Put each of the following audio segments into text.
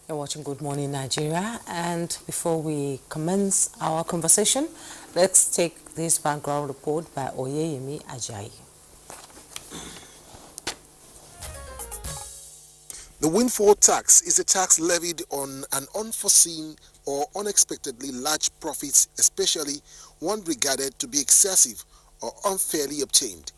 You're watching Good Morning Nigeria, and before we commence our conversation, let's take this background report by Oyeyemi Ajayi. The windfall tax is a tax levied on an unforeseen or unexpectedly large profits, especially one regarded to be excessive or unfairly obtained.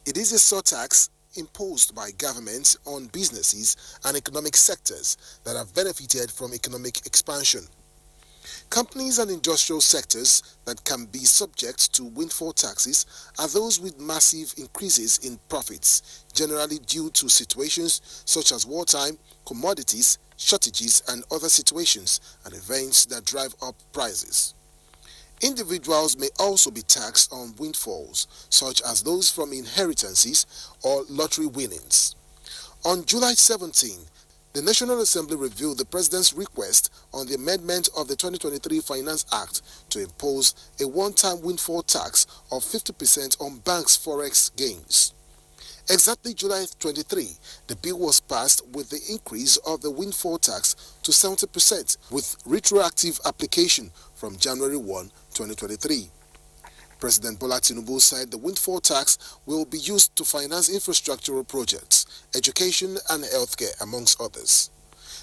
It is a surtax imposed by governments on businesses and economic sectors that have benefited from economic expansion. Companies and industrial sectors that can be subject to windfall taxes are those with massive increases in profits, generally due to situations such as wartime, commodities, shortages, and other situations and events that drive up prices. Individuals may also be taxed on windfalls, such as those from inheritances or lottery winnings. On July 17, the National Assembly reviewed the President's request on the amendment of the 2023 Finance Act to impose a one-time windfall tax of 50% on banks' forex gains. Exactly July 23, the bill was passed with the increase of the windfall tax to 70% with retroactive application from January 1, 2023. President Bola Tinubu said the windfall tax will be used to finance infrastructural projects, education and healthcare, amongst others.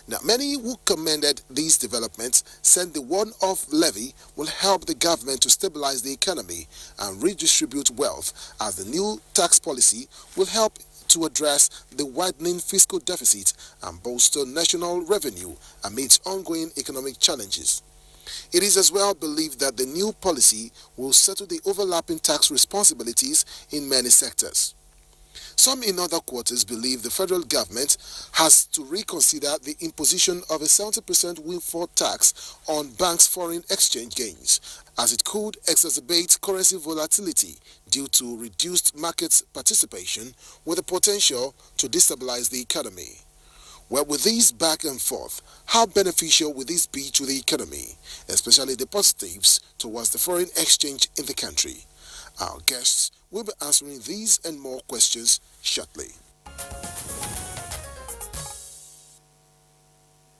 Now, many who commended these developments said the one-off levy will help the government to stabilize the economy and redistribute wealth, as the new tax policy will help to address the widening fiscal deficit and bolster national revenue amidst ongoing economic challenges. It is as well believed that the new policy will settle the overlapping tax responsibilities in many sectors. Some in other quarters believe the federal government has to reconsider the imposition of a 70% windfall tax on banks' foreign exchange gains, as it could exacerbate currency volatility due to reduced market participation with the potential to destabilize the economy. Well, with this back and forth, how beneficial will this be to the economy, especially the positives towards the foreign exchange in the country? Our guests will be answering these and more questions shortly.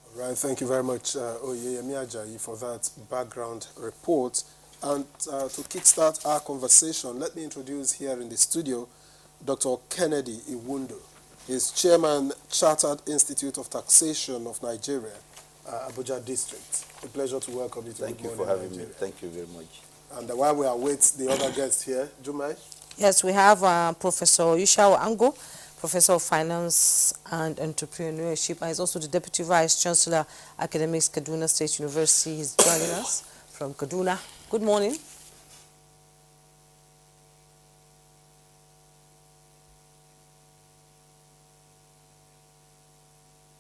All right, thank you very much, Oyeyemi Ajayi, for that background report. And to kickstart our conversation, let me introduce here in the studio Dr. Kennedy Iwundo. He's Chairman, Chartered Institute of Taxation of Nigeria, Abuja District. A pleasure to welcome you to Thank you for having me. Thank you very much. And while we await the other guests here, Jumai? Yes, we have Professor Yushao Ango, Professor of Finance and Entrepreneurship, and he's also the Deputy Vice Chancellor, Academics, Kaduna State University. He's joining us from Kaduna. Good morning.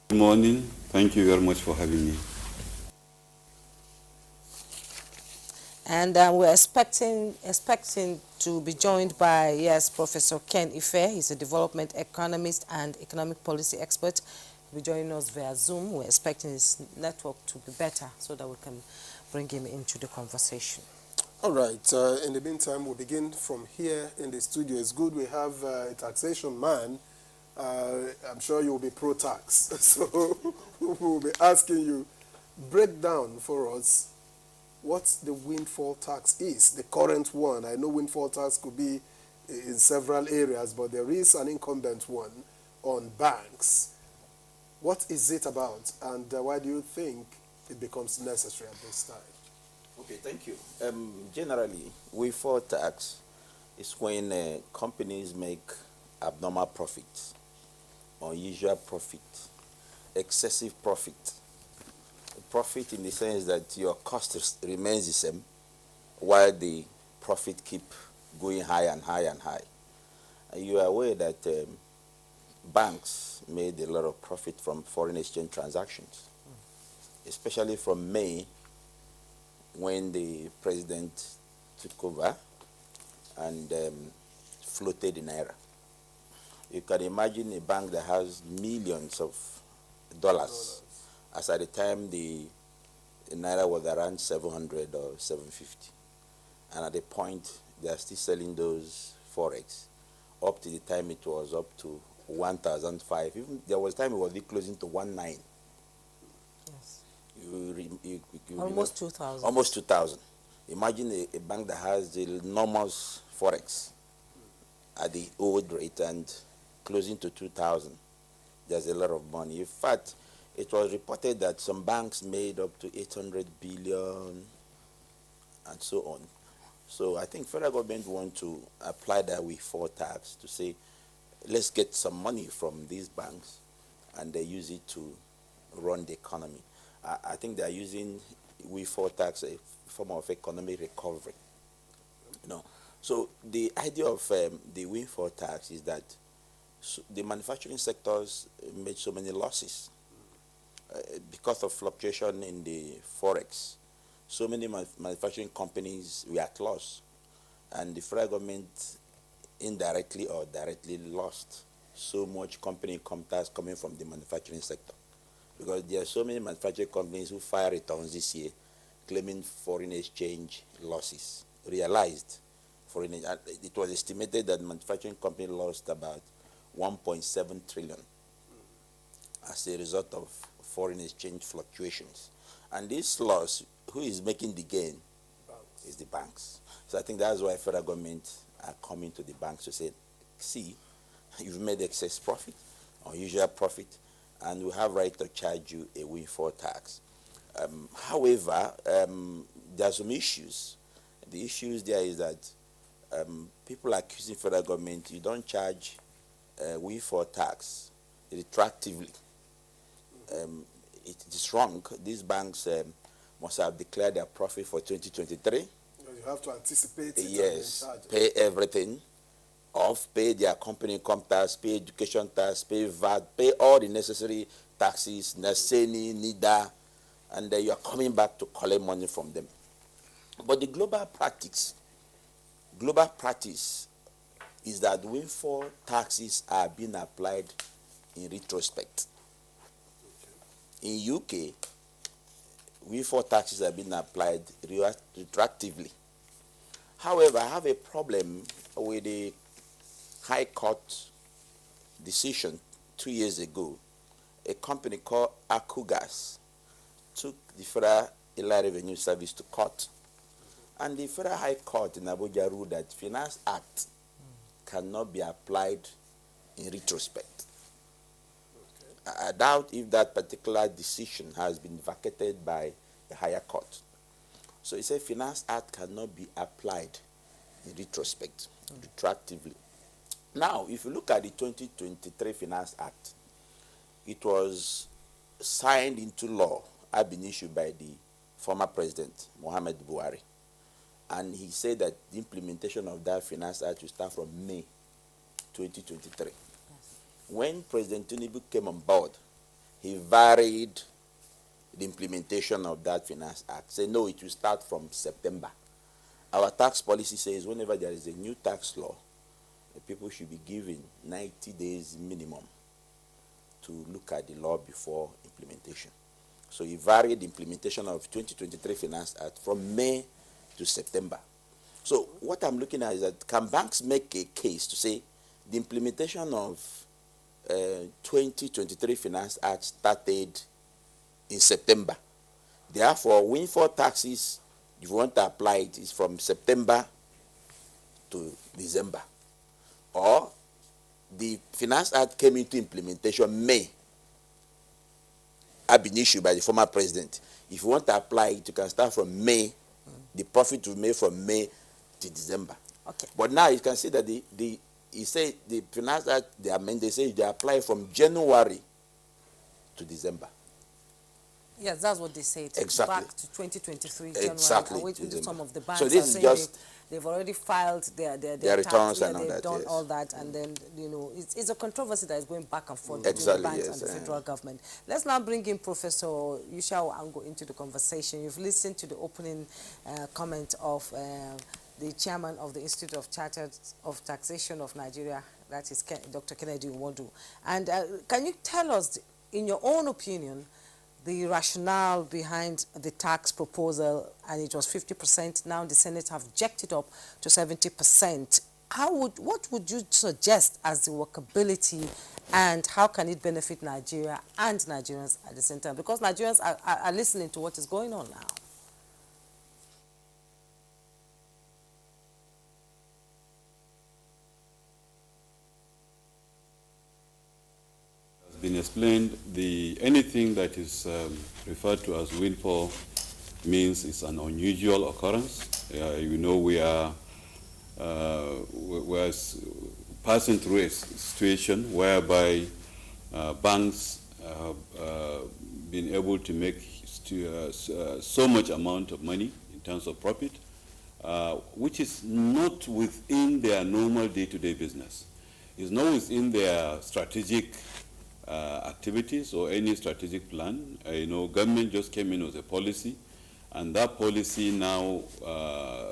Good morning. Thank you very much for having me. And we're expecting to be joined by, yes, Professor Ken Ife. He's a development economist and economic policy expert. He'll be joining us via Zoom. We're expecting his network to be better so that we can bring him into the conversation. All right. In the meantime, we'll begin from here in the studio. It's good we have a taxation man. I'm sure you'll be pro-tax. So we'll be asking you, break down for us what the windfall tax is, the current one. I know windfall tax could be in several areas, but there is an incumbent one on banks. What is it about, and why do you think it becomes necessary at this time? Okay, thank you. Generally, windfall tax is when companies make abnormal profits, unusual profit, excessive profit. Profit in the sense that your cost remains the same while the profit keep going high and high and high. And you are aware that banks made a lot of profit from foreign exchange transactions, especially from May, when the president took over and floated the naira. You can imagine a bank that has millions of dollars. As at the time the naira was around 700 or 750. And at the point, they are still selling those forex up to the time it was up to 1,005. Even there was time it was closing to 19. Almost 2,000. Almost 2,000. Imagine a bank that has the enormous forex at the old rate and closing to 2,000. There's a lot of money. In fact, it was reported that some banks made up to 800 billion and so on. So I think federal government want to apply that Windfall tax to say, let's get some money from these banks and they use it to run the economy. I think they are using Windfall tax a form of economic recovery. You know, so the idea of the Windfall tax is that the manufacturing sectors made so many losses because of fluctuation in the forex. So many manufacturing companies were at loss, and the federal government indirectly or directly lost so much company income tax coming from the manufacturing sector, because there are so many manufacturing companies who filed returns this year claiming foreign exchange losses, realized foreign. It was estimated that manufacturing company lost about 1.7 trillion as a result of foreign exchange fluctuations. And this loss, who is making the gain? Is the banks. So I think that's why federal government are coming to the banks to say, see, you've made excess profit, unusual profit, and we have right to charge you a windfall tax. However, there are some issues. The issues there is that people are accusing federal government, you don't charge windfall tax retroactively. It is wrong. These banks must have declared their profit for 2023. You have to anticipate it. Yes, pay everything off, pay their company income tax, pay education tax, pay VAT, pay all the necessary taxes, NSENI, NIDA, and then you are coming back to collect money from them. But the global practice is that windfall taxes are being applied in retrospect. In UK, windfall taxes are being applied retroactively. However, I have a problem with the High Court decision 2 years ago. A company called Akugas took the Federal Inland Revenue Service to court. And the Federal High Court in Abuja ruled that Finance Act cannot be applied in retrospect. I doubt if that particular decision has been vacated by the higher court. So it said Finance Act cannot be applied in retrospect, retroactively. Now, if you look at the 2023 Finance Act, it was signed into law, had been issued by the former president, Muhammad Buhari. And he said that the implementation of that Finance Act will start from May 2023. Yes. When President Tinubu came on board, he varied the implementation of that Finance Act. Say, no, it will start from September. Our tax policy says whenever there is a new tax law, the people should be given 90 days minimum to look at the law before implementation. So he varied the implementation of 2023 Finance Act from May to September. So what I'm looking at is that can banks make a case to say the implementation of 2023 Finance Act started in September. Therefore, windfall taxes, if you want to apply it, is from September to December. Or the Finance Act came into implementation May, had been issued by the former president. If you want to apply it, you can start from May. The profit will be made from May to December. Okay. But now you can see that he said the Finance Act, they say they apply from January to December. Yes, that's what they said. Exactly. Back to 2023 January. Exactly. And waiting to some of the banks so this is just they've already filed their returns tax, and all they've that. done yes. all that, and then it's a controversy that is going back and forth Exactly, between the banks yes, and the federal government. Let's now bring in Professor Yushao Ango into the conversation. You've listened to the opening comment of the chairman of the Institute of Chartered of Taxation of Nigeria, that is Dr. Kennedy Nwodu. And can you tell us, in your own opinion, the rationale behind the tax proposal? And it was 50%. Now the Senate have jacked it up to 70%. What would you suggest as the workability and how can it benefit Nigeria and Nigerians at the same time? Because Nigerians are listening to what is going on now. Been explained, anything that is referred to as windfall means it's an unusual occurrence. You know, we're passing through a situation whereby banks have been able to make so much amount of money in terms of profit, which is not within their normal day-to-day business. It's not within their strategic activities or any strategic plan. You know, government just came in with a policy, and that policy now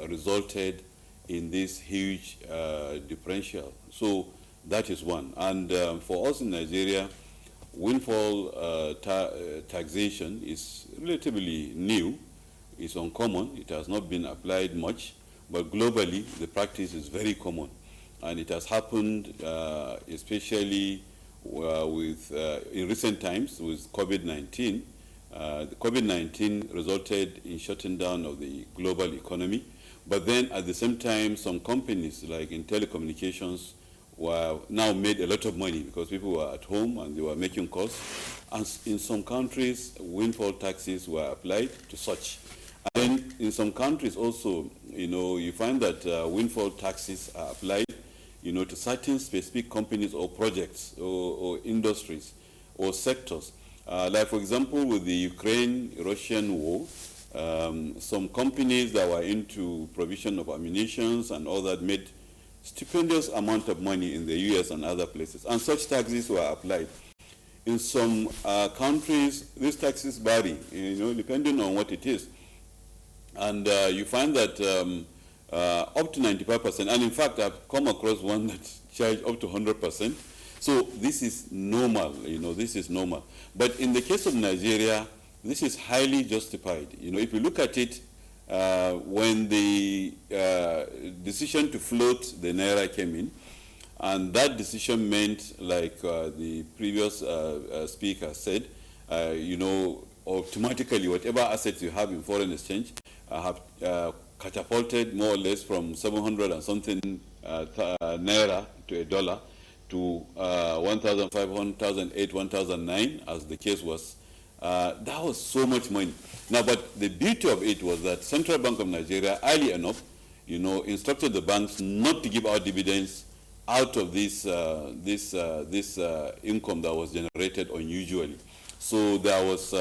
resulted in this huge differential. So that is one. And for us in Nigeria, windfall taxation is relatively new. It's uncommon. It has not been applied much, but globally the practice is very common, and it has happened especially in recent times with COVID-19. The COVID-19 resulted in shutting down of the global economy, but then at the same time, some companies like in telecommunications were now made a lot of money because people were at home and they were making calls. And in some countries, windfall taxes were applied to such. And then in some countries also, you know, you find that windfall taxes are applied, you know, to certain specific companies or projects or industries or sectors. Like, for example, with the Ukraine-Russian war, some companies that were into provision of ammunition and all that made stupendous amount of money in the US and other places, and such taxes were applied. In some countries, these taxes vary, you know, depending on what it is. And you find that up to 95%, and in fact, I've come across one that charged up to 100%. So this is normal, you know, this is normal. But in the case of Nigeria, this is highly justified. You know, if you look at it, when the decision to float the Naira came in, and that decision meant, like the previous speaker said, you know, automatically whatever assets you have in foreign exchange have catapulted more or less from 700 and something Naira to a dollar to 1,500, 1,008, 1,009, as the case was. That was so much money. Now, but the beauty of it was that Central Bank of Nigeria, early enough, you know, instructed the banks not to give out dividends out of this income that was generated unusually. So there was,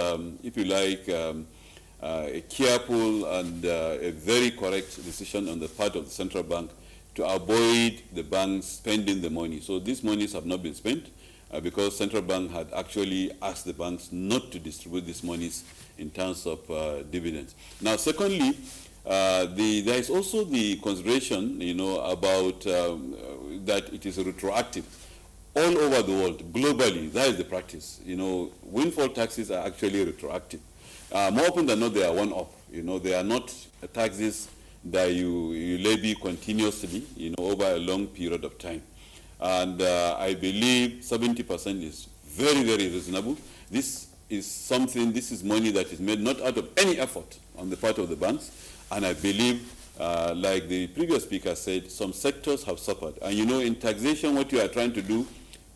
if you like, a careful and a very correct decision on the part of the central bank to avoid the banks spending the money. So these monies have not been spent because central bank had actually asked the banks not to distribute these monies in terms of dividends. Now, secondly, there is also the consideration, you know, about that it is retroactive. All over the world, globally, that is the practice. You know, windfall taxes are actually retroactive. More often than not, they are one-off. You know, they are not taxes that you levy continuously, you know, over a long period of time. And I believe 70% is very, very reasonable. This is something, this is money that is made not out of any effort on the part of the banks. And I believe, like the previous speaker said, some sectors have suffered. And you know, in taxation, what you are trying to do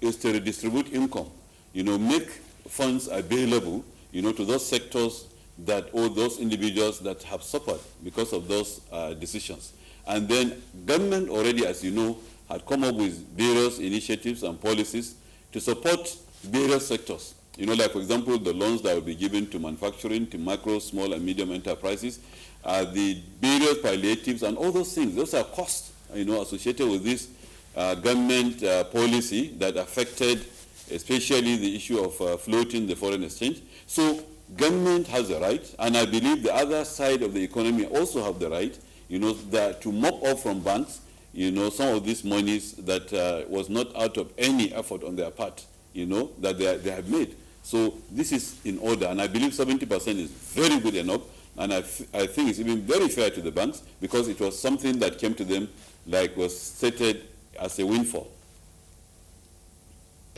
is to redistribute income. You know, make funds available, you know, to those sectors that, or those individuals that have suffered because of those decisions. And then government already, as you know, had come up with various initiatives and policies to support various sectors. You know, like, for example, the loans that will be given to manufacturing, to micro, small, and medium enterprises, the various palliatives, and all those things. Those are costs, you know, associated with this government policy that affected especially the issue of floating the foreign exchange. So government has the right, and I believe the other side of the economy also have the right, you know, that to mop up from banks, you know, some of these monies that was not out of any effort on their part, you know, that they have made. So this is in order, and I believe 70% is very good enough, and I think it's even very fair to the banks because it was something that came to them, like was stated as a windfall.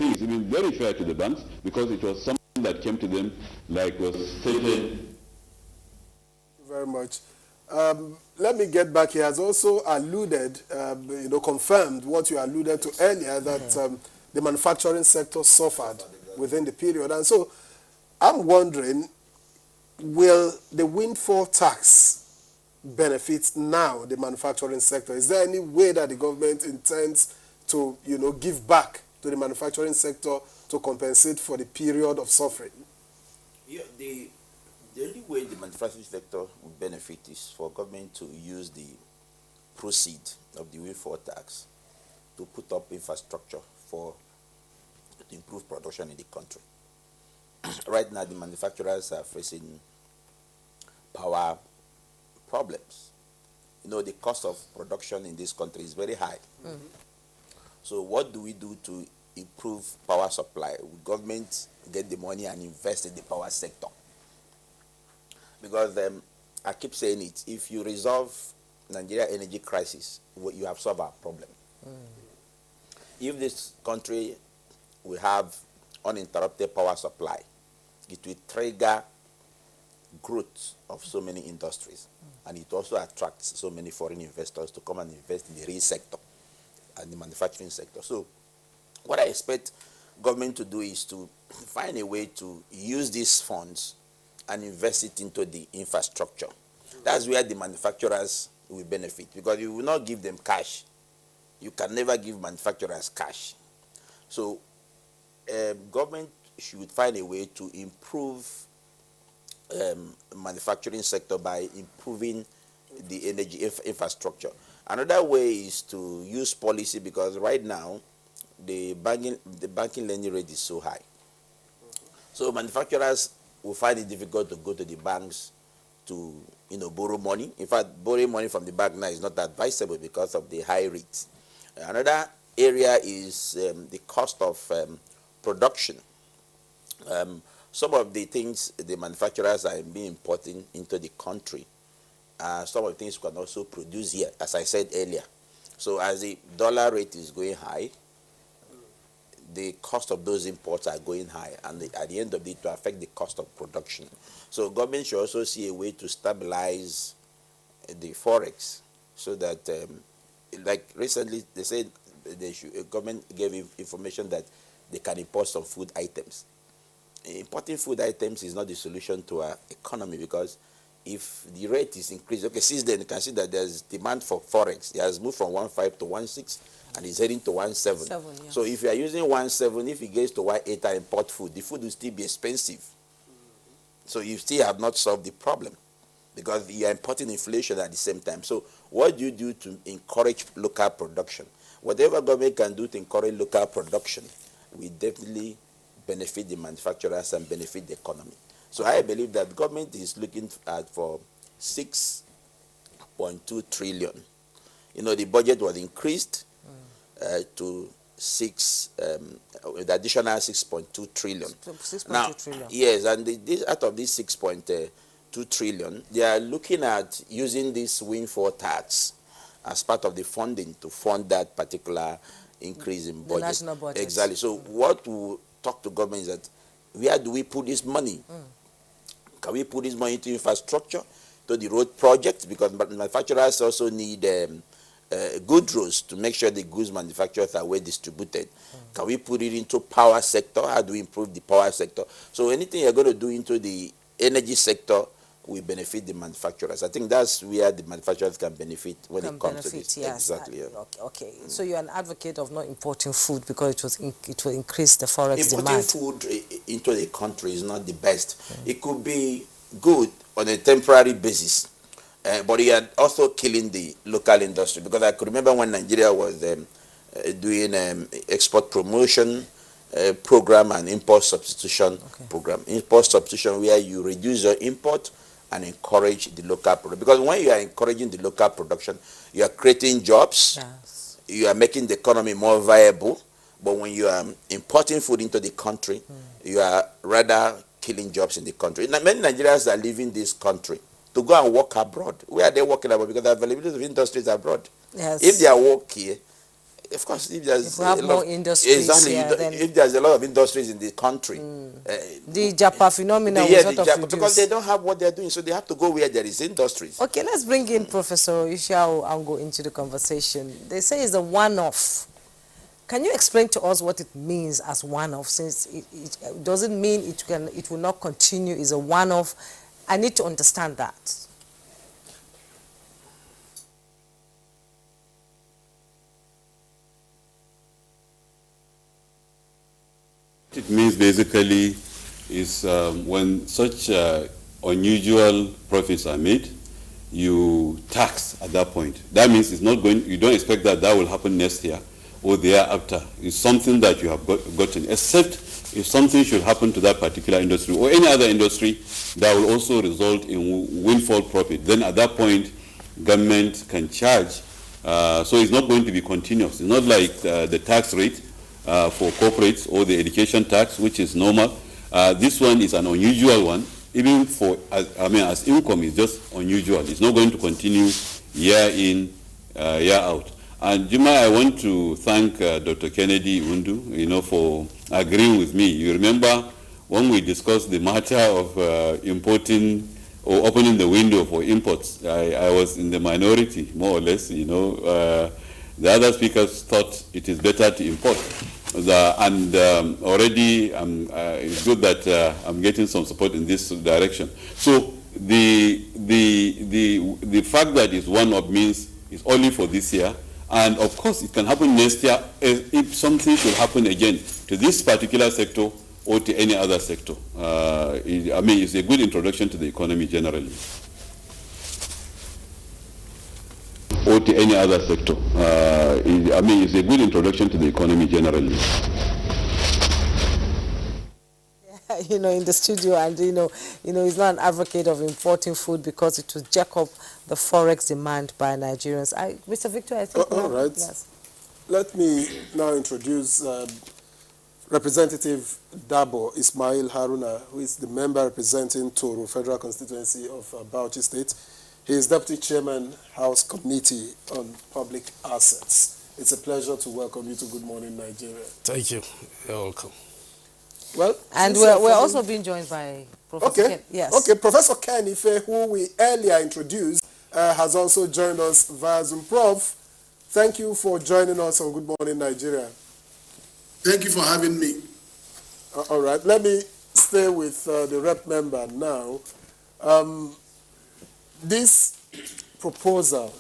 think it's even very fair to the banks because it was something that came to them, like was stated. Thank you very much. Let me get back. He has also alluded, confirmed what you alluded to earlier, that the manufacturing sector suffered within the period. And so I'm wondering, will the windfall tax benefit now the manufacturing sector? Is there any way that the government intends to, give back to the manufacturing sector to compensate for the period of suffering? Yeah, the only way the manufacturing sector will benefit is for government to use the proceed of the windfall tax to put up infrastructure to improve production in the country. Right now, the manufacturers are facing power problems. The cost of production in this country is very high. Mm-hmm. So what do we do to improve power supply? Will government get the money and invest in the power sector? Because I keep saying it, if you resolve Nigeria energy crisis, you have solved our problem. If this country will have uninterrupted power supply, it will trigger growth of so many industries, and it also attracts so many foreign investors to come and invest in the real sector and the manufacturing sector. So what I expect government to do is to find a way to use these funds and invest it into the infrastructure. That's where the manufacturers will benefit, because you will not give them cash. You can never give manufacturers cash. So government should find a way to improve manufacturing sector by improving the energy infrastructure. Another way is to use policy, because right now the banking lending rate is so high. So manufacturers will find it difficult to go to the banks to borrow money. In fact, borrowing money from the bank now is not advisable because of the high rates. Another area is the cost of production. Some of the things the manufacturers are being importing into the country, some of the things we can also produce here, as I said earlier. So as the dollar rate is going high, the cost of those imports are going high, and at the end of it, to affect the cost of production. So government should also see a way to stabilize the forex, so that, like recently, they said government gave information that they can import some food items. Importing food items is not the solution to our economy, because if the rate is increased, okay, since then you can see that there's demand for forex. It has moved from 1.5 to 1.6 and it's heading to 1.7. Yeah. So if you are using 1.7, if it gets to 1.8 and import food, the food will still be expensive. So you still have not solved the problem, because you are importing inflation at the same time. So what do you do to encourage local production? Whatever government can do to encourage local production will definitely benefit the manufacturers and benefit the economy. So I believe that government is looking at for 6.2 trillion. The budget was increased to the additional 6.2 trillion. 6.2 trillion. Yes, and out of this 6.2 trillion, they are looking at using this windfall tax as part of the funding to fund that particular increase in budget. The national budget. Exactly. So what we talk to government is that, where do we put this money? Can we put this money into infrastructure, to the road project? Because manufacturers also need good roads to make sure the goods manufactured are well distributed. Can we put it into power sector? How do we improve the power sector? So anything you're going to do into the energy sector will benefit the manufacturers. I think that's where the manufacturers can benefit when it comes to this. Yes. Exactly. Yeah. Okay. So you're an advocate of not importing food because it will increase the forex Importing demand. food into the country is not the best. It could be good on a temporary basis, but you are also killing the local industry. Because I could remember when Nigeria was doing export promotion program and import substitution program. Import substitution, where you reduce your import and encourage the local product. Because when you are encouraging the local production, you are creating jobs, you are making the economy more viable. But when you are importing food into the country, you are rather killing jobs in the country. Many Nigerians are leaving this country to go and work abroad. Where are they working abroad? Because the availability of industries abroad. Yes. If they are work here, Of course, if there's If we have a lot more of, industries, exactly, yeah, then if there's a lot of industries in the country, the Japa phenomenon will yeah, sort of because they reduce. don't have what they're doing, so they have to go where there is industries. Okay, let's bring in Professor Ishao and go into the conversation. They say it's a one-off. Can you explain to us what it means as one-off, since it doesn't mean it will not continue, it's a one-off. I need to understand that. It means basically is when such unusual profits are made, you tax at that point. That means it's not going, you don't expect that will happen next year or the year after. It's something that you have gotten, except if something should happen to that particular industry or any other industry that will also result in windfall profit. Then at that point, government can charge. So it's not going to be continuous. It's not like the tax rate for corporates or the education tax, which is normal. This one is an unusual one. Even for, as income, is just unusual. It's not going to continue year in, year out. And Juma, I want to thank Dr. Kennedy Undu, for agreeing with me. You remember when we discussed the matter of importing or opening the window for imports, I was in the minority, more or less, The other speakers thought it is better to import. Already it's good that I'm getting some support in this direction. So the fact that it's one-off means it's only for this year, and of course it can happen next year if something should happen again to this particular sector or to any other sector. It's a good introduction to the economy generally. Or to any other sector. It's a good introduction to the economy generally. In the studio, and he's not an advocate of importing food because it will jack up the forex demand by Nigerians. Mr. Victor, I think. All right. Yes. Let me now introduce Representative Dabo Ismail Haruna, who is the member representing Toro Federal Constituency of Bauchi State. He is Deputy Chairman, House Committee on Public Assets. It's a pleasure to welcome you to Good Morning Nigeria. Thank you. You're welcome. Well, and we're also being joined by Professor Ken. Yes. Okay, Professor Ken Ife, who we earlier introduced, has also joined us via Zoom. Prof, thank you for joining us on Good Morning Nigeria. Thank you for having me. All right, let me stay with the rep member now. This proposal,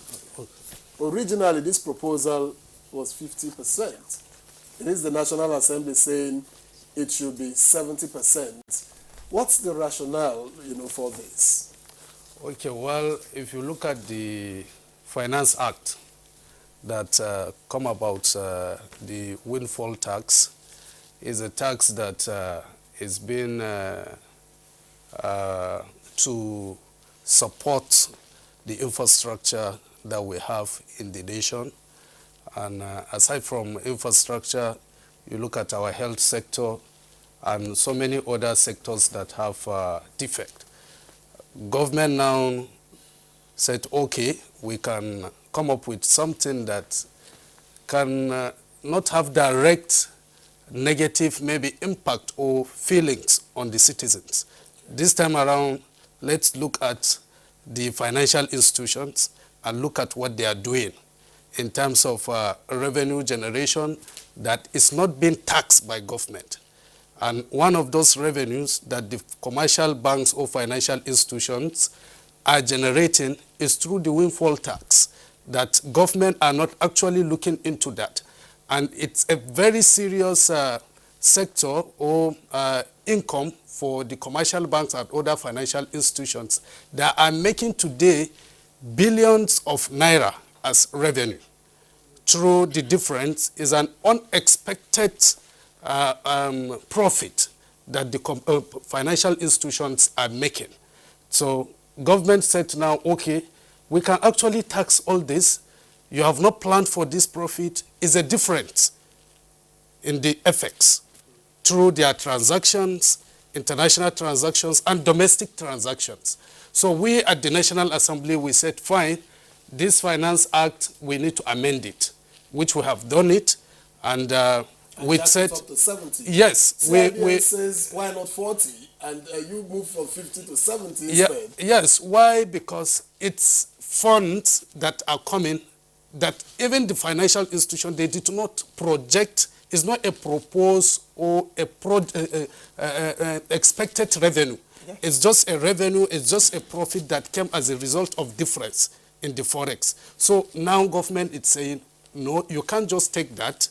originally this proposal was 50%. It is the National Assembly saying it should be 70%. What's the rationale, for this? Okay, well, if you look at the Finance Act that come about, the windfall tax is a tax that is being to support the infrastructure that we have in the nation. And aside from infrastructure, you look at our health sector and so many other sectors that have defect. Government now said, okay, we can come up with something that can not have direct negative maybe impact or feelings on the citizens. This time around, let's look at the financial institutions and look at what they are doing in terms of revenue generation that is not being taxed by government. And one of those revenues that the commercial banks or financial institutions are generating is through the windfall tax, that government are not actually looking into that. And it's a very serious sector or income for the commercial banks and other financial institutions that are making today billions of naira as revenue. Through the difference is an unexpected profit that the financial institutions are making. So government said now, okay, we can actually tax all this. You have not planned for this profit. Is a difference in the effects through their transactions, international transactions, and domestic transactions. So we at the National Assembly, we said, fine, this Finance Act, we need to amend it which we have done it, and we said up to 70. yes. We says why not 40, and you move from 50 to 70 instead. Yes. Why? Because it's funds that are coming that even the financial institution, they did not project. It's not a proposed or a expected revenue. Yeah. It's just a revenue. It's just a profit that came as a result of difference in the forex. So now government is saying, no, you can't just take that.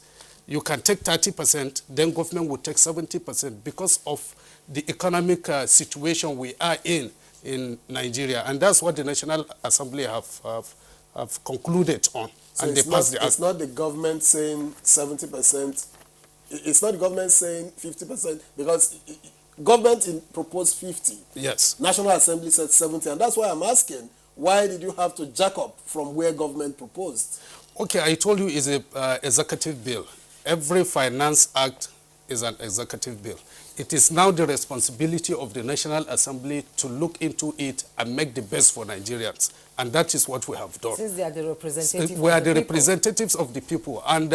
You can take 30%, then government will take 70% because of the economic situation we are in Nigeria. And that's what the National Assembly have concluded on. So and they passed the act. It's not the government saying 70%. It's not the government saying 50%, because government proposed 50. Yes. National Assembly said 70. And that's why I'm asking, why did you have to jack up from where government proposed? Okay, I told you it's an executive bill. Every finance act is an executive bill. It is now the responsibility of the National Assembly to look into it and make the best for Nigerians. And that is what we have done. Since they are the representatives We are the representatives of the people. And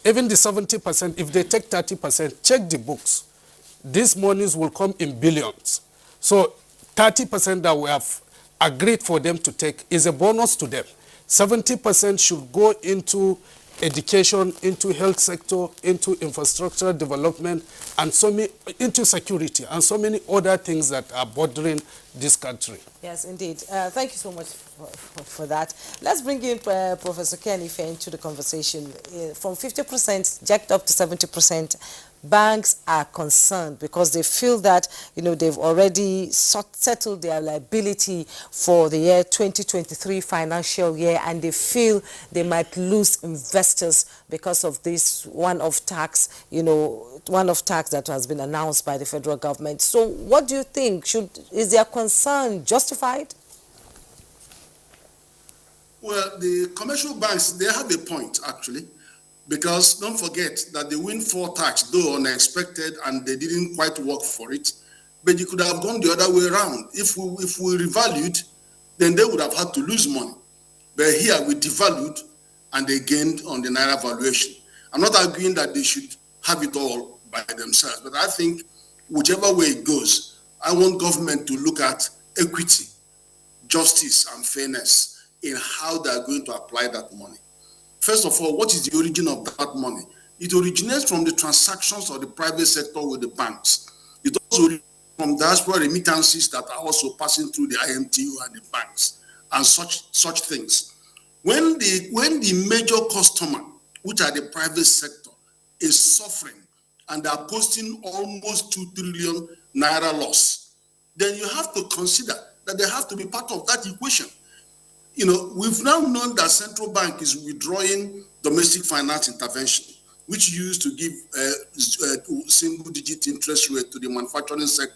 even the 70%, if they take 30%, check the books. These monies will come in billions. So 30% that we have agreed for them to take is a bonus to them. 70% should go into education, into health sector, into infrastructure development, and into security, and so many other things that are bothering this country. Yes, indeed. Thank you so much for that. Let's bring in Professor Ken Ife into the conversation. From 50% jacked up to 70%, banks are concerned because they feel that, they've already settled their liability for the year 2023 financial year, and they feel they might lose investors because of this one-off tax, one-off tax that has been announced by the federal government. So what do you think? Is their concern justified? Well, the commercial banks, they have a point, actually. Because don't forget that the windfall tax, though unexpected and they didn't quite work for it, but you could have gone the other way around. If we revalued, then they would have had to lose money. But here we devalued and they gained on the naira valuation. I'm not arguing that they should have it all by themselves, but I think whichever way it goes, I want government to look at equity, justice, and fairness in how they are going to apply that money. First of all, what is the origin of that money? It originates from the transactions of the private sector with the banks. It also originates from diaspora remittances that are also passing through the IMTU and the banks and such things. When the major customer, which are the private sector, is suffering and they are posting almost 2 trillion naira loss, then you have to consider that they have to be part of that equation. We've now known that central bank is withdrawing domestic finance intervention, which used to give single-digit interest rate to the manufacturing sector.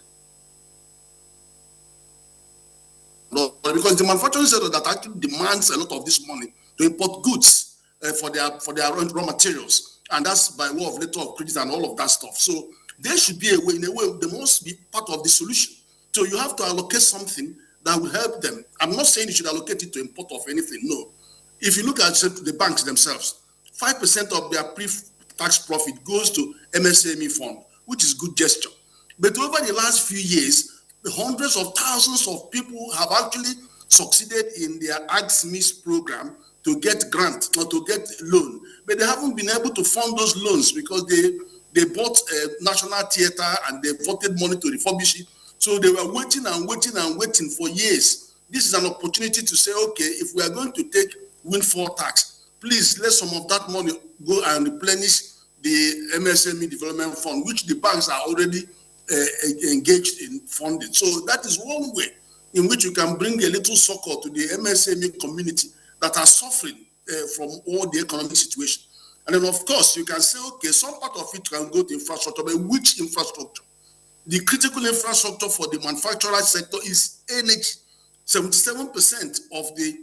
Because the manufacturing sector that actually demands a lot of this money to import goods for their raw materials, and that's by way of letter of credit and all of that stuff. So there should be a way, they must be part of the solution. So you have to allocate something that will help them. I'm not saying you should allocate it to import of anything, no. If you look at the banks themselves, 5% of their pre-tax profit goes to MSME fund, which is good gesture. But over the last few years, the hundreds of thousands of people have actually succeeded in their AGSMIS program to get grant or to get loan. But they haven't been able to fund those loans because they bought a national theater and they voted money to refurbish it. So they were waiting and waiting and waiting for years. This is an opportunity to say, okay, if we are going to take windfall tax, please let some of that money go and replenish the MSME development fund, which the banks are already engaged in funding. So that is one way in which you can bring a little succor to the MSME community that are suffering from all the economic situation. And then, of course, you can say, okay, some part of it can go to infrastructure, but which infrastructure? The critical infrastructure for the manufacturing sector is energy. 77% of the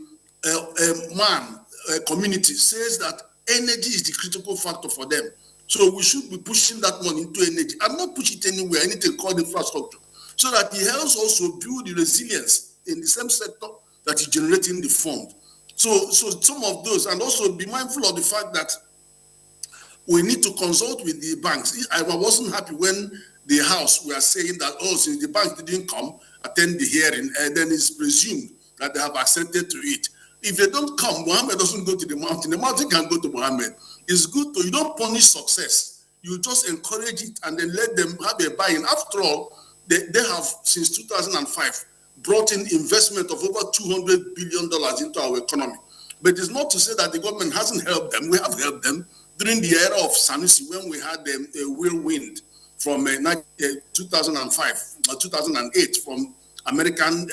community says that energy is the critical factor for them. So we should be pushing that money into energy and not push it anywhere, anything called infrastructure, so that it helps also build the resilience in the same sector that is generating the fund. So some of those, and also be mindful of the fact that we need to consult with the banks. I wasn't happy when the House were saying that, oh, since the bank didn't come attend the hearing, and then it's presumed that they have accepted to it. If they don't come, Mohammed doesn't go to the mountain can go to Mohammed. It's good to, you don't punish success. You just encourage it and then let them have a buy-in. After all, they have, since 2005, brought in investment of over $200 billion into our economy. But it's not to say that the government hasn't helped them. We have helped them during the era of Sanusi, when we had a whirlwind from 2005 or 2008 from American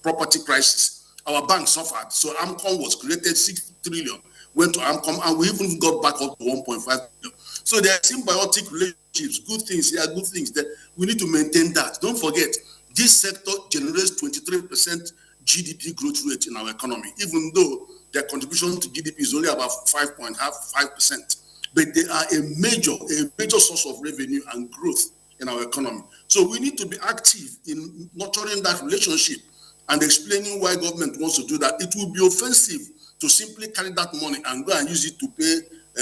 property crisis. Our bank suffered. So AMCOM was created, 6 trillion went to AMCOM, and we even got back up to 1.5 billion. So there are symbiotic relationships, good things here, good things there. We need to maintain that. Don't forget, this sector generates 23% GDP growth rate in our economy, even though their contribution to GDP is only about 5.5%. But they are a major source of revenue and growth in our economy. So we need to be active in nurturing that relationship and explaining why government wants to do that. It will be offensive to simply carry that money and go and use it to pay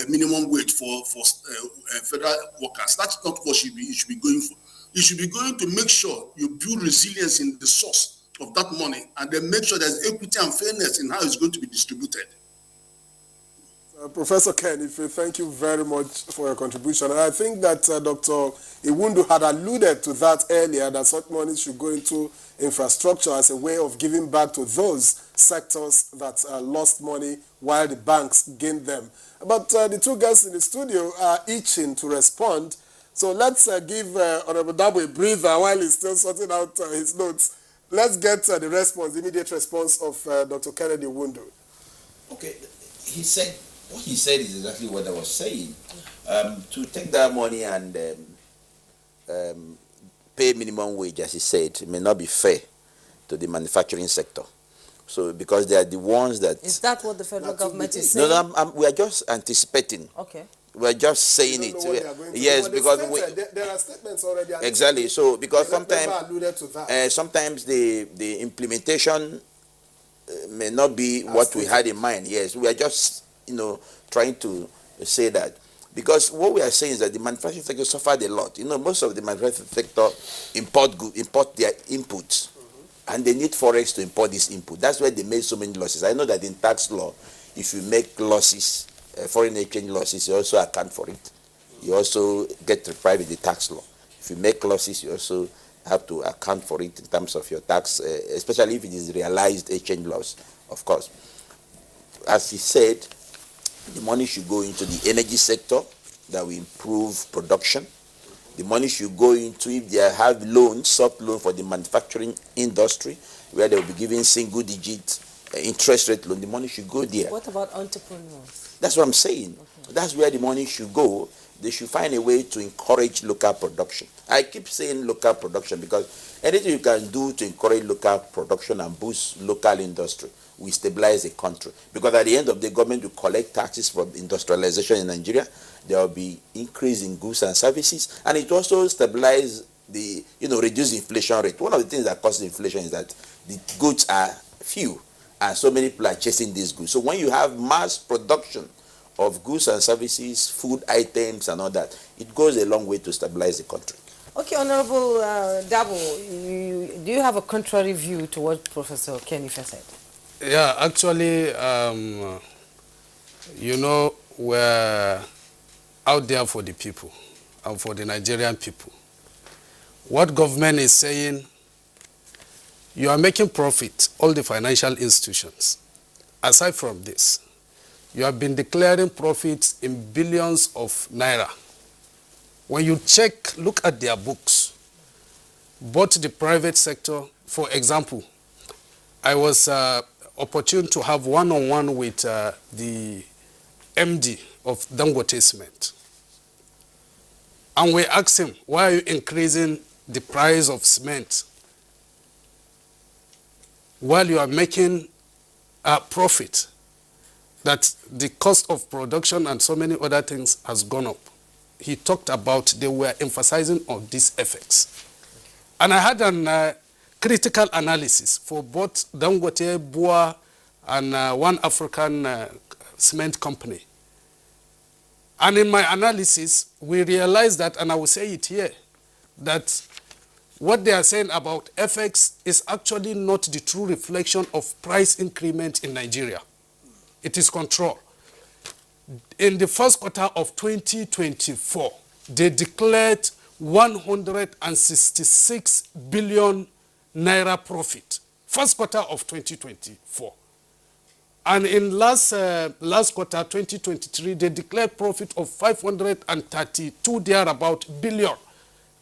minimum wage for federal workers. That's not what you should be going for. You should be going to make sure you build resilience in the source of that money, and then make sure there's equity and fairness in how it's going to be distributed. Professor Ken, thank you very much for your contribution. And I think that Dr. Iwundu had alluded to that earlier, that such money should go into infrastructure as a way of giving back to those sectors that lost money while the banks gained them. But the two guests in the studio are itching to respond. So let's give Honorable Dabo a breather while he's still sorting out his notes. Let's get the response, the immediate response of Dr. Kennedy Iwundu. Okay, what he said is exactly what I was saying. To take that money and pay minimum wage, as he said, may not be fair to the manufacturing sector. So, because they are the ones that... Is that what the federal government is saying? No, we are just anticipating. Okay. We are just saying it. Yes, because there are statements already. Exactly. So, because sometimes the implementation may not be what we had in mind. Yes, we are just trying to say that, because what we are saying is that the manufacturing sector suffered a lot. Most of the manufacturing sector import their inputs, and they need forex to import this input. That's why they made so many losses. I know that in tax law, if you make losses, foreign exchange losses, you also account for it. You also get deprived with the tax law. If you make losses, you also have to account for it in terms of your tax, especially if it is realized exchange loss, of course. As he said, the money should go into the energy sector that will improve production. The money should go into, if they have loans, soft loan for the manufacturing industry, where they will be giving single-digit interest rate loan, the money should go there. What about entrepreneurs? That's what I'm saying. Okay. That's where the money should go. They should find a way to encourage local production. I keep saying local production because anything you can do to encourage local production and boost local industry will stabilize the country. Because at the end of the government will collect taxes from industrialization in Nigeria. There will be increase in goods and services, and it also stabilize the, reduce the inflation rate. One of the things that causes inflation is that the goods are few, and so many people are chasing these goods. So when you have mass production of goods and services, food items and all that, it goes a long way to stabilize the country. Okay, Honorable Dabo, do you have a contrary view to what Professor Kenife said? Yeah, actually, we're out there for the people and for the Nigerian people. What government is saying, you are making profit, all the financial institutions. Aside from this, you have been declaring profits in billions of naira. When you look at their books, both the private sector, for example, I was opportune to have one-on-one with the MD of Dangote Cement. And we asked him, why are you increasing the price of cement while you are making a profit? That the cost of production and so many other things has gone up. He talked about, they were emphasizing on these effects. And I had a critical analysis for both Dangote, Bua, and one African cement company. And in my analysis, we realized that, and I will say it here, that what they are saying about FX is actually not the true reflection of price increment in Nigeria. It is control. In the first quarter of 2024, they declared 166 billion naira profit. First quarter of 2024. And in last quarter, 2023, they declared profit of 532 thereabout billion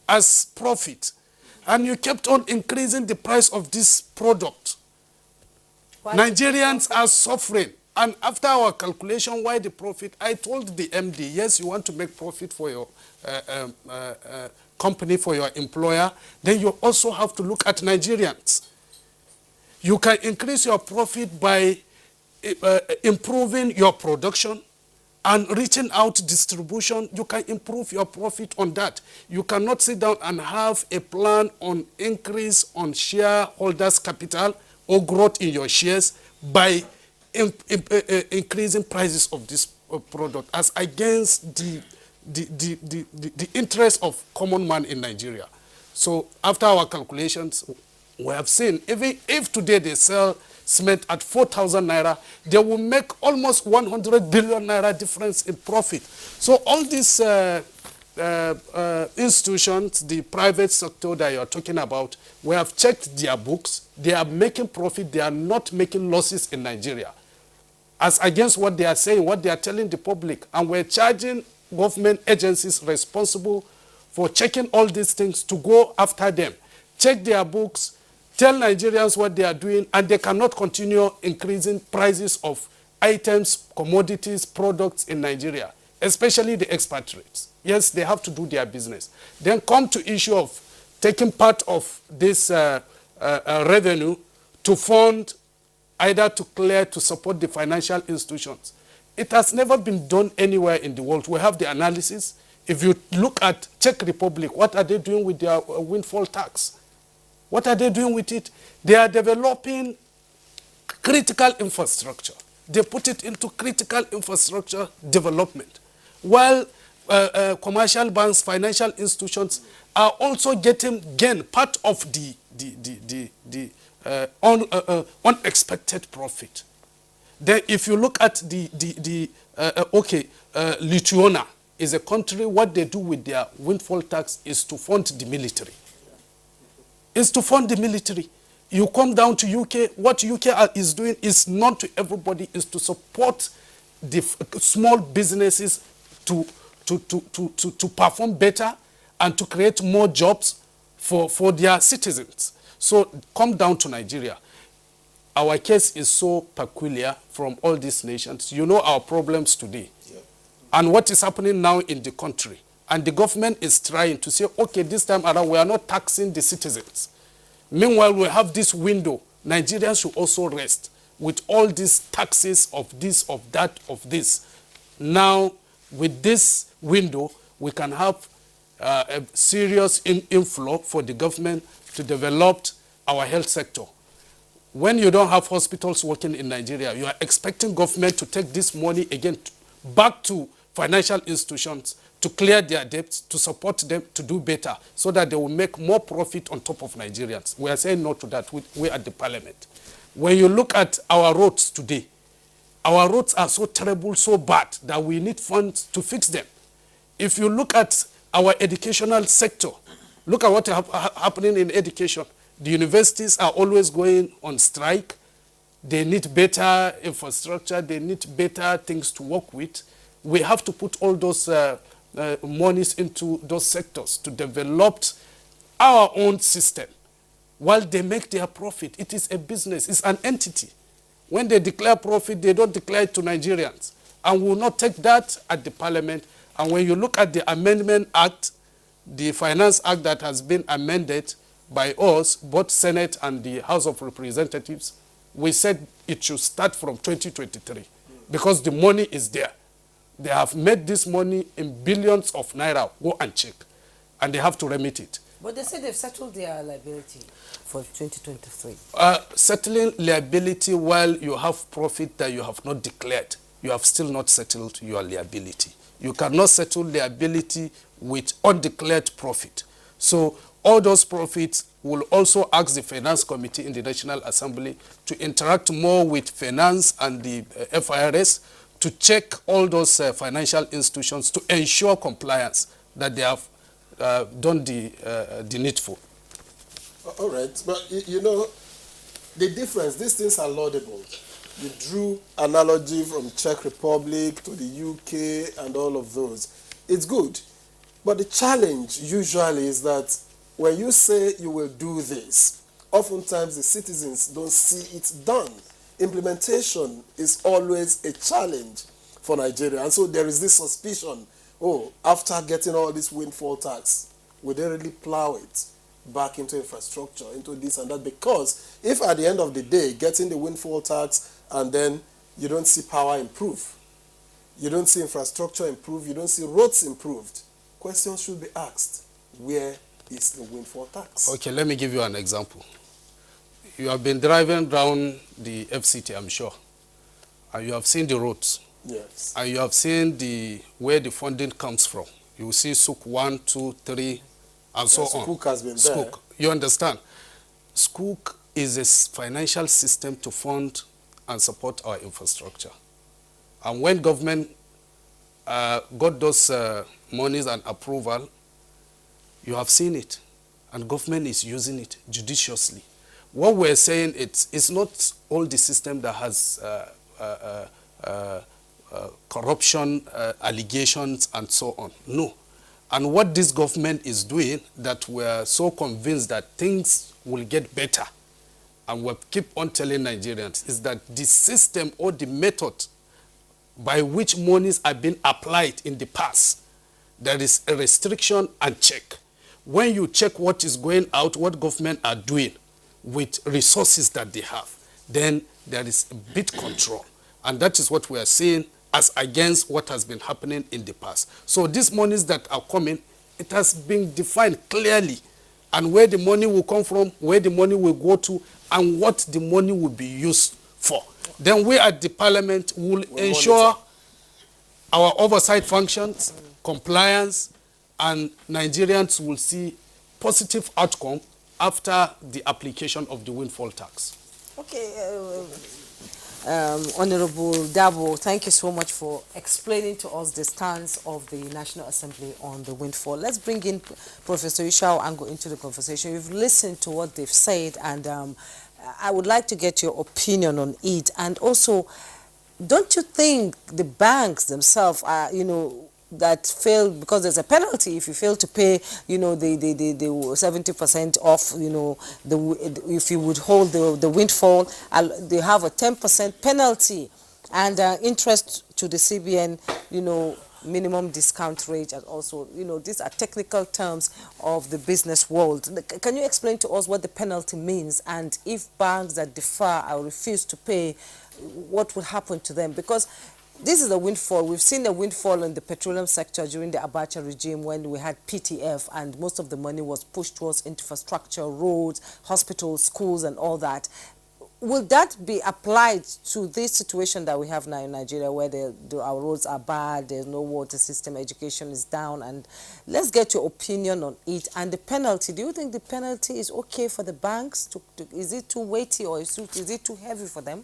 as profit. And you kept on increasing the price of this product. Nigerians are suffering. And after our calculation, why the profit? I told the MD, yes, you want to make profit for your company, for your employer, then you also have to look at Nigerians. You can increase your profit by improving your production and reaching out distribution. You can improve your profit on that. You cannot sit down and have a plan on increase on shareholders' capital or growth in your shares by increasing prices of this product as against the interest of common man in Nigeria. So after our calculations, we have seen, even if today they sell cement at 4,000 naira, they will make almost 100 billion naira difference in profit. So all these institutions, the private sector that you are talking about, we have checked their books. They are making profit. They are not making losses in Nigeria. As against what they are saying, what they are telling the public. And we're charging government agencies responsible for checking all these things to go after them. Check their books, tell Nigerians what they are doing, and they cannot continue increasing prices of items, commodities, products in Nigeria, especially the expatriates. Yes, they have to do their business. Then come to issue of taking part of this revenue to fund, either to clear, to support the financial institutions. It has never been done anywhere in the world. We have the analysis. If you look at Czech Republic, what are they doing with their windfall tax? What are they doing with it? They are developing critical infrastructure. They put it into critical infrastructure development. While commercial banks, financial institutions are also getting, again, part of the unexpected profit. Then if you look at Lithuania is a country, what they do with their windfall tax is to fund the military. Is to fund the military. You come down to UK, what UK is doing is not to everybody, is to support the small businesses to perform better and to create more jobs for their citizens. So come down to Nigeria. Our case is so peculiar from all these nations. You know our problems today. Yeah. And what is happening now in the country. And the government is trying to say, okay, this time around, we are not taxing the citizens. Meanwhile, we have this window. Nigerians should also rest with all these taxes of this, of that, of this. Now, with this window, we can have a serious inflow for the government to develop our health sector. When you don't have hospitals working in Nigeria, you are expecting government to take this money again back to financial institutions to clear their debts, to support them to do better, so that they will make more profit on top of Nigerians. We are saying no to that. We at the parliament. When you look at our roads today, our roads are so terrible, so bad, that we need funds to fix them. If you look at our educational sector, look at what is happening in education. The universities are always going on strike. They need better infrastructure. They need better things to work with. We have to put all those monies into those sectors to develop our own system. While they make their profit, it is a business. It's an entity. When they declare profit, they don't declare it to Nigerians. And we will not take that at the parliament. And when you look at the Amendment Act, the Finance Act that has been amended by us, both Senate and the House of Representatives, we said it should start from 2023 because the money is there. They have made this money in billions of naira. Go and check. And they have to remit it. But they say they've settled their liability for 2023. Settling liability while you have profit that you have not declared, you have still not settled your liability. You cannot settle liability with undeclared profit. So all those profits will also ask the Finance Committee in the National Assembly to interact more with Finance and the FIRS to check all those financial institutions to ensure compliance, that they have done the needful. All right, but you know, the difference, these things are laudable. You drew analogy from Czech Republic to the UK and all of those. It's good. But the challenge usually is that when you say you will do this, oftentimes the citizens don't see it done. Implementation is always a challenge for Nigeria. And so there is this suspicion, oh, after getting all this windfall tax, will they really plow it back into infrastructure, into this and that? Because if at the end of the day, getting the windfall tax and then you don't see power improve, you don't see infrastructure improve, you don't see roads improved, questions should be asked. Where is the windfall tax? Okay, let me give you an example. You have been driving down the FCT, I'm sure, and you have seen the roads. Yes. And you have seen where the funding comes from. You see Suk 1, 2, 3, and so on. Skook has been there. Skook. You understand? Skook is a financial system to fund and support our infrastructure. And when government got those monies and approval, you have seen it. And government is using it judiciously. What we're saying, it's not all the system that has corruption allegations and so on. No. And what this government is doing, that we're so convinced that things will get better, and we keep on telling Nigerians, is that the system or the method by which monies are being applied in the past, there is a restriction and check. When you check what is going out, what government are doing with resources that they have, then there is a bit control. And that is what we are seeing as against what has been happening in the past. So these monies that are coming, it has been defined clearly, and where the money will come from, where the money will go to, and what the money will be used for. Then we at the parliament will ensure our oversight functions, compliance, and Nigerians will see positive outcome after the application of the windfall tax. Okay, Honorable Dabo, thank you so much for explaining to us the stance of the National Assembly on the windfall. Let's bring in Professor Ishao Ango into the conversation. You've listened to what they've said, and I would like to get your opinion on it. And also, don't you think the banks themselves are, that fail, because there's a penalty if you fail to pay, the 70% off, if you would hold the windfall, they have a 10% penalty, and interest to the CBN, minimum discount rate, and also, these are technical terms of the business world. Can you explain to us what the penalty means, and if banks that defer or refuse to pay, what will happen to them? Because this is a windfall. We've seen a windfall in the petroleum sector during the Abuja regime when we had PTF, and most of the money was pushed towards infrastructure, roads, hospitals, schools, and all that. Will that be applied to this situation that we have now in Nigeria, where our roads are bad, there's no water system, education is down? And let's get your opinion on it. And the penalty, do you think the penalty is okay for the banks? Is it too weighty, or is it too heavy for them?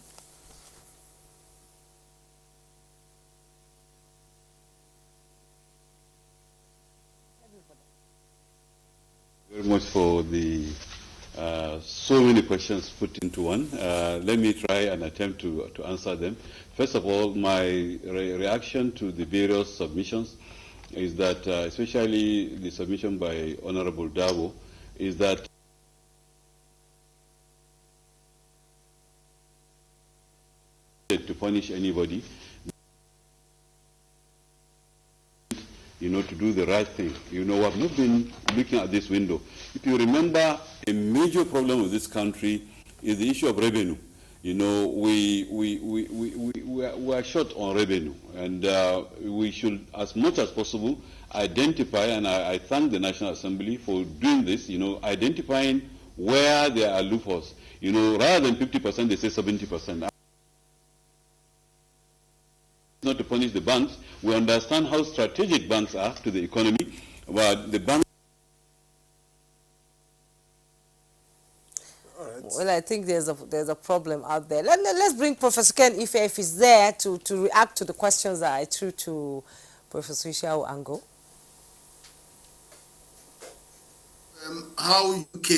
Very much for the so many questions put into one. Let me try and attempt to answer them. First of all, my reaction to the various submissions is that, especially the submission by Honorable Dabo, is that to punish anybody, to do the right thing. We have not been looking at this window. If you remember, a major problem of this country is the issue of revenue. We are short on revenue, and we should, as much as possible, identify, and I thank the National Assembly for doing this, identifying where there are loopholes. Rather than 50%, they say 70%. Not to punish the banks. We understand how strategic banks are to the economy, but the bank. Well, I think there's a problem out there. Let's bring Professor Ken if he's there to react to the questions that I threw to Professor Ishao Ango. How UK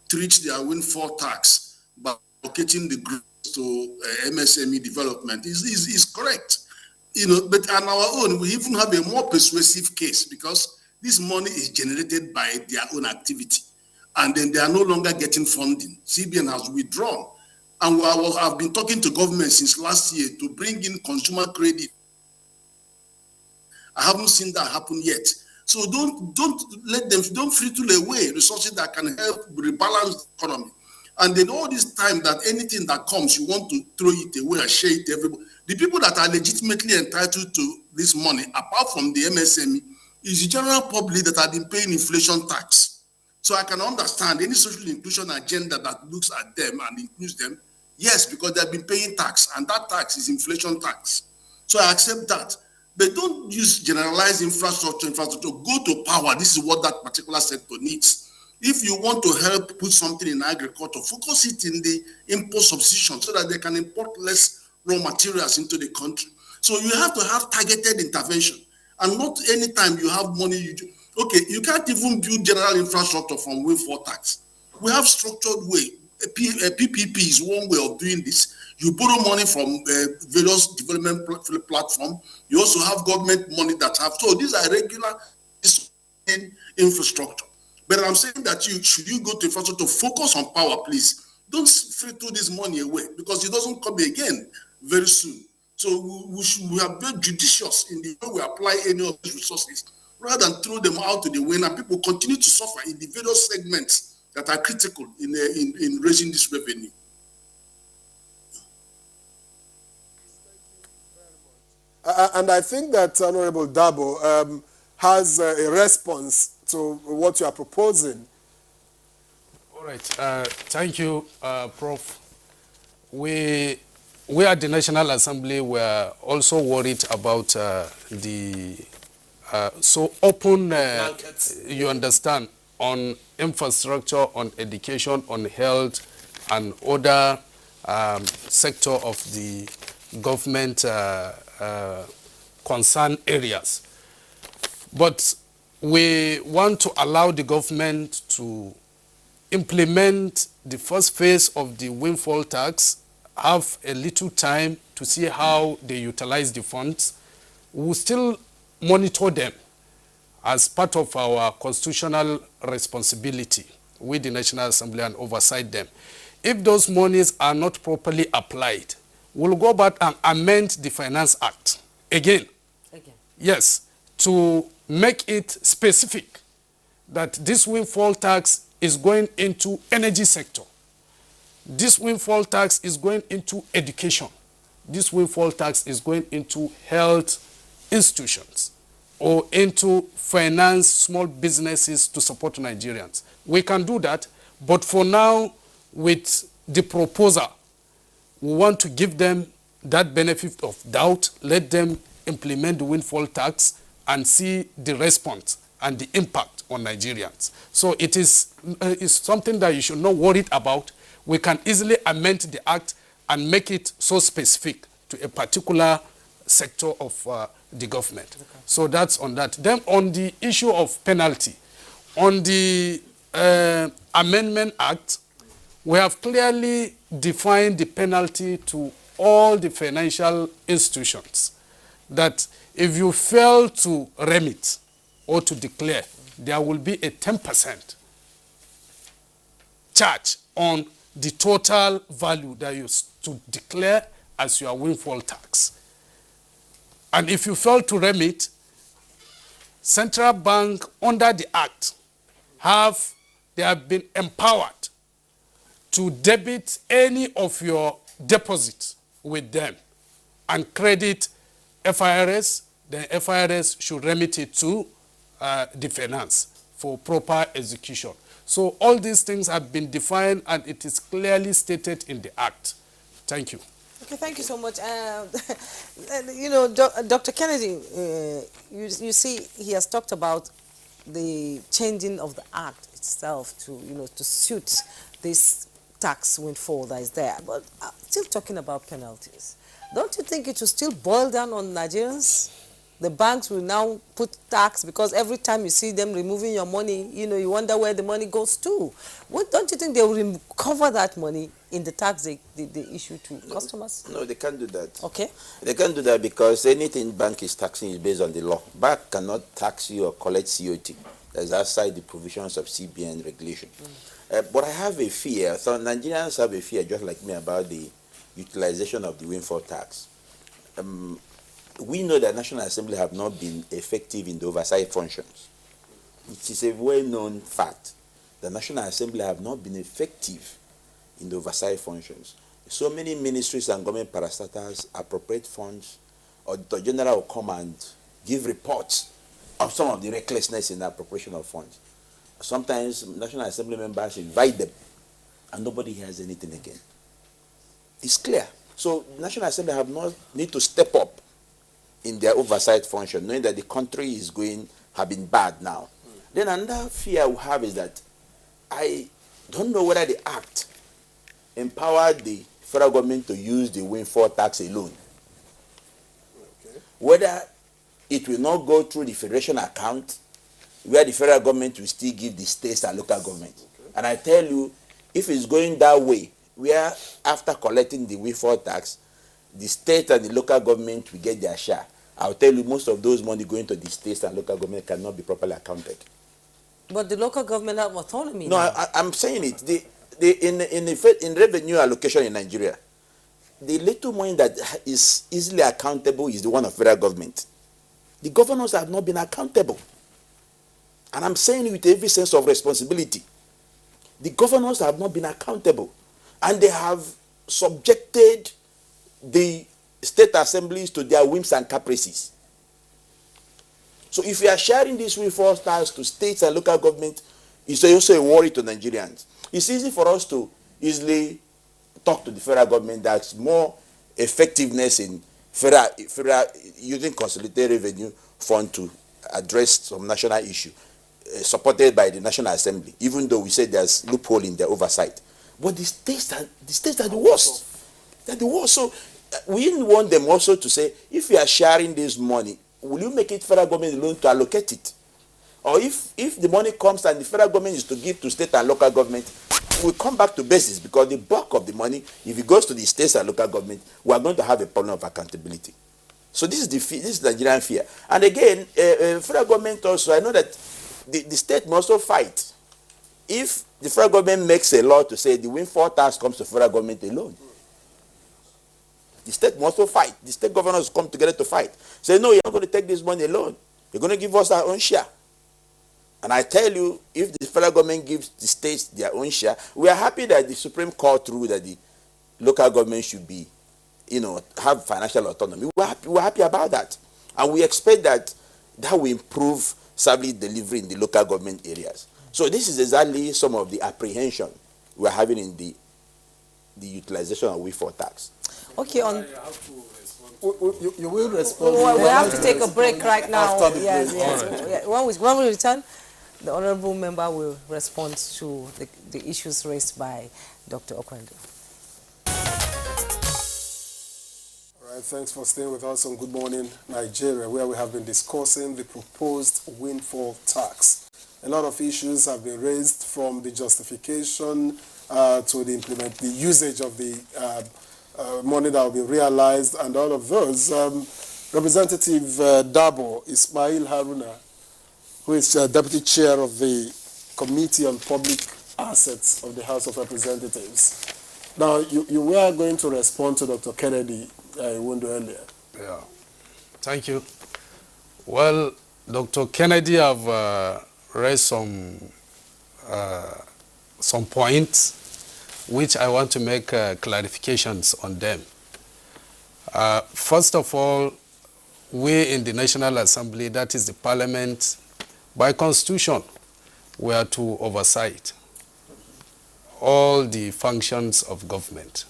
treats their windfall tax by allocating the growth to MSME development is correct. But on our own, we even have a more persuasive case because this money is generated by their own activity. And then they are no longer getting funding. CBN has withdrawn. And I've been talking to government since last year to bring in consumer credit. I haven't seen that happen yet. So don't fritter away resources that can help rebalance the economy. And then all this time that anything that comes, you want to throw it away and share it to everybody. The people that are legitimately entitled to this money, apart from the MSME, is the general public that have been paying inflation tax. So I can understand any social inclusion agenda that looks at them and includes them, yes, because they've been paying tax, and that tax is inflation tax. So I accept that. But don't use generalized infrastructure. Go to power. This is what that particular sector needs. If you want to help put something in agriculture, focus it in the import substitution so that they can import less raw materials into the country. So you have to have targeted intervention, and not anytime you have money, you can't even build general infrastructure from windfall tax. We have structured way. PPP is one way of doing this. You borrow money from various development platforms. You also have government money that have. So these are regular infrastructure. But I'm saying that should you go to infrastructure to focus on power, please. Don't fritter this money away because it doesn't come again very soon. So we are very judicious in the way we apply any of these resources, rather than throw them out to the wind, and people continue to suffer in the various segments that are critical in raising this revenue. And I think that Honorable Dabo has a response to what you are proposing. All right. Thank you, Prof. We at the National Assembly were also worried about the so open, you understand, on infrastructure, on education, on health, and other sector of the government concern areas. But we want to allow the government to implement the first phase of the windfall tax, have a little time to see how they utilize the funds. We will still monitor them as part of our constitutional responsibility with the National Assembly and oversight them. If those monies are not properly applied, we'll go back and amend the Finance Act again. Yes, to make it specific that this windfall tax is going into energy sector. This windfall tax is going into education. This windfall tax is going into health institutions or into finance small businesses to support Nigerians. We can do that, but for now, with the proposal, we want to give them that benefit of doubt, let them implement the windfall tax and see the response and the impact on Nigerians. So it is something that you should not worry about. We can easily amend the act and make it so specific to a particular sector of the government. Okay. So that's on that. Then on the issue of penalty, on the Amendment Act, we have clearly defined the penalty to all the financial institutions that if you fail to remit or to declare, there will be a 10% charge on the total value that you to declare as your windfall tax. And if you fail to remit, Central Bank under the Act they have been empowered to debit any of your deposits with them and credit FIRS. Then FIRS should remit it to the finance for proper execution. So all these things have been defined and it is clearly stated in the Act. Thank you. Okay, thank you so much. Dr. Kennedy, you see, he has talked about the changing of the Act itself to suit this tax windfall that is there. But I'm still talking about penalties. Don't you think it will still boil down on Nigerians? The banks will now put tax because every time you see them removing your money, you wonder where the money goes to. Don't you think they will recover that money in the tax they issue to customers? No, they can't do that. Okay. They can't do that because anything bank is taxing is based on the law. Bank cannot tax you or collect COT. That's outside the provisions of CBN regulation. But I have a fear, so Nigerians have a fear just like me about the utilization of the windfall tax. We know that National Assembly have not been effective in the oversight functions. It is a well-known fact. The National Assembly have not been effective in the oversight functions. So many ministries and government parastatals appropriate funds, or the general will come and give reports of some of the recklessness in the appropriation of funds. Sometimes National Assembly members invite them, and nobody hears anything again. It's clear. So National Assembly need to step up in their oversight function, knowing that the country is have been bad now. Then another fear we have is that I don't know whether the Act empowered the federal government to use the windfall tax alone. Okay. Whether it will not go through the federation account, where the federal government will still give the states and local government. Okay. And I tell you, if it's going that way, where after collecting the windfall tax, the state and the local government will get their share, I'll tell you most of those money going to the states and local government cannot be properly accounted. But the local government have autonomy. No, I'm saying it. In revenue allocation in Nigeria, the little money that is easily accountable is the one of federal government. The governors have not been accountable. And I'm saying it with every sense of responsibility. The governors have not been accountable. And they have subjected the state assemblies to their whims and caprices. So if you are sharing these windfall tax to states and local government, it's also a worry to Nigerians. It's easy for us to easily talk to the federal government that's more effectiveness in federal using consolidated revenue fund to address some national issue supported by the National Assembly, even though we say there's loophole in their oversight. But the states are the worst. They're the worst. So we want them also to say, if you are sharing this money, will you make it federal government alone to allocate it? Or if the money comes and the federal government is to give to state and local government, we'll come back to basis because the bulk of the money, if it goes to the states and local government, we are going to have a problem of accountability. So this is the Nigerian fear. And again, federal government also, I know that the state must also fight. If the federal government makes a law to say the windfall tax comes to federal government alone, the state must also fight. The state governors come together to fight. Say, no, you're not going to take this money alone. You're going to give us our own share. And I tell you, if the federal government gives the states their own share, we are happy that the Supreme Court ruled that the local government should be, have financial autonomy. We're happy about that. And we expect that will improve service delivery in the local government areas. So this is exactly some of the apprehension we're having in the utilization of windfall tax. Okay, on. You will respond. Well, we have to take a break right now. After the Yes, break. yes. Right. When we return, the honorable member will respond to the issues raised by Dr. Okwendo. All right, thanks for staying with us on Good Morning Nigeria, where we have been discussing the proposed windfall tax. A lot of issues have been raised, from the justification to the usage of the money that will be realized, and all of those. Representative Dabo Ismail Haruna, who is Deputy Chair of the Committee on Public Assets of the House of Representatives. Now, you were going to respond to Dr. Kennedy earlier. Yeah, thank you. Well, Dr. Kennedy have raised some points which I want to make clarifications on them. First of all, we in the National Assembly, that is the Parliament, By constitution, we are to oversight all the functions of government,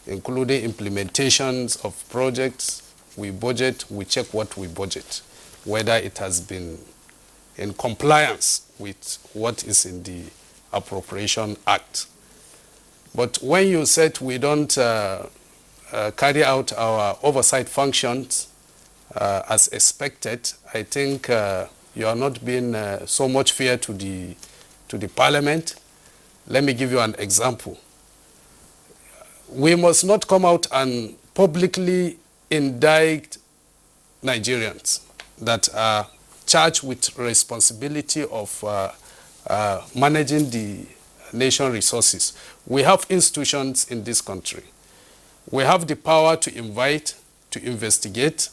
including implementations of projects. We budget, we check what we budget, whether it has been in compliance with what is in the Appropriation Act. But when you said we don't carry out our oversight functions as expected, I think you are not being so much fair to the Parliament. Let me give you an example. We must not come out and publicly indict Nigerians that are charged with responsibility of managing the nation resources. We have institutions in this country. We have the power to invite, to investigate,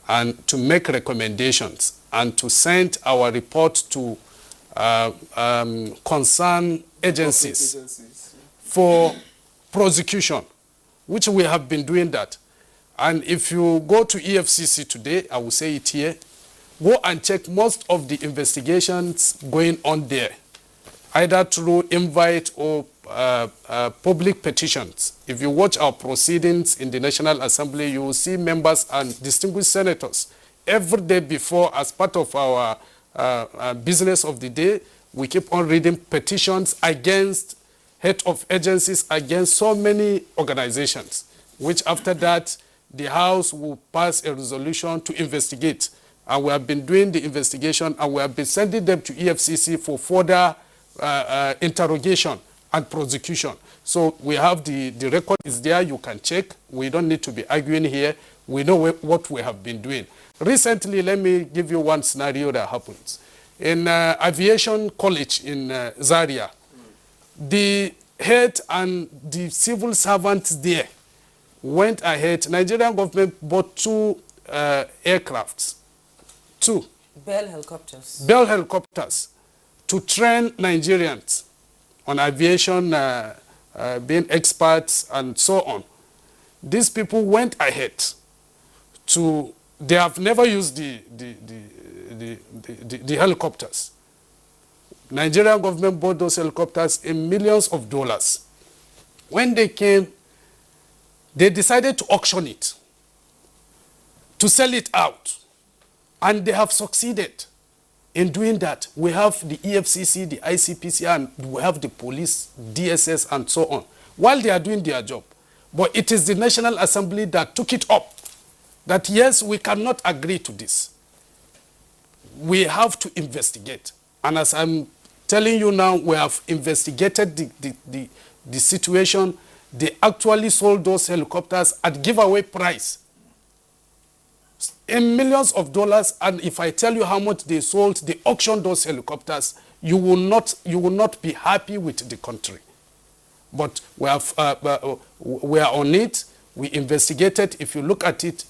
and to make recommendations, and to send our report to concerned agencies for prosecution, which we have been doing that. And if you go to EFCC today, I will say it here, go and check most of the investigations going on there, either through invite or public petitions. If you watch our proceedings in the National Assembly, you will see members and distinguished senators every day before, as part of our business of the day, we keep on reading petitions against head of agencies, against so many organizations, which after that, the House will pass a resolution to investigate. And we have been doing the investigation, and we have been sending them to EFCC for further interrogation and prosecution. So we have the record is there, you can check. We don't need to be arguing here. We know what we have been doing. Recently, let me give you one scenario that happens. In Aviation College in Zaria, the head and the civil servants there went ahead. Nigerian government bought 2 aircrafts. 2. Bell helicopters. Bell helicopters to train Nigerians on aviation, being experts and so on. These people went ahead to, they have never used the helicopters. Nigerian government bought those helicopters in millions of dollars. When they came, they decided to auction it, to sell it out. And they have succeeded in doing that. We have the EFCC, the ICPC, and we have the police, DSS, and so on, while they are doing their job. But it is the National Assembly that took it up, that yes, we cannot agree to this. We have to investigate. And as I'm telling you now, we have investigated the situation. They actually sold those helicopters at giveaway price in millions of dollars. And if I tell you how much they sold, they auctioned those helicopters, you will not be happy with the country. But we are on it. We investigated. If you look at it,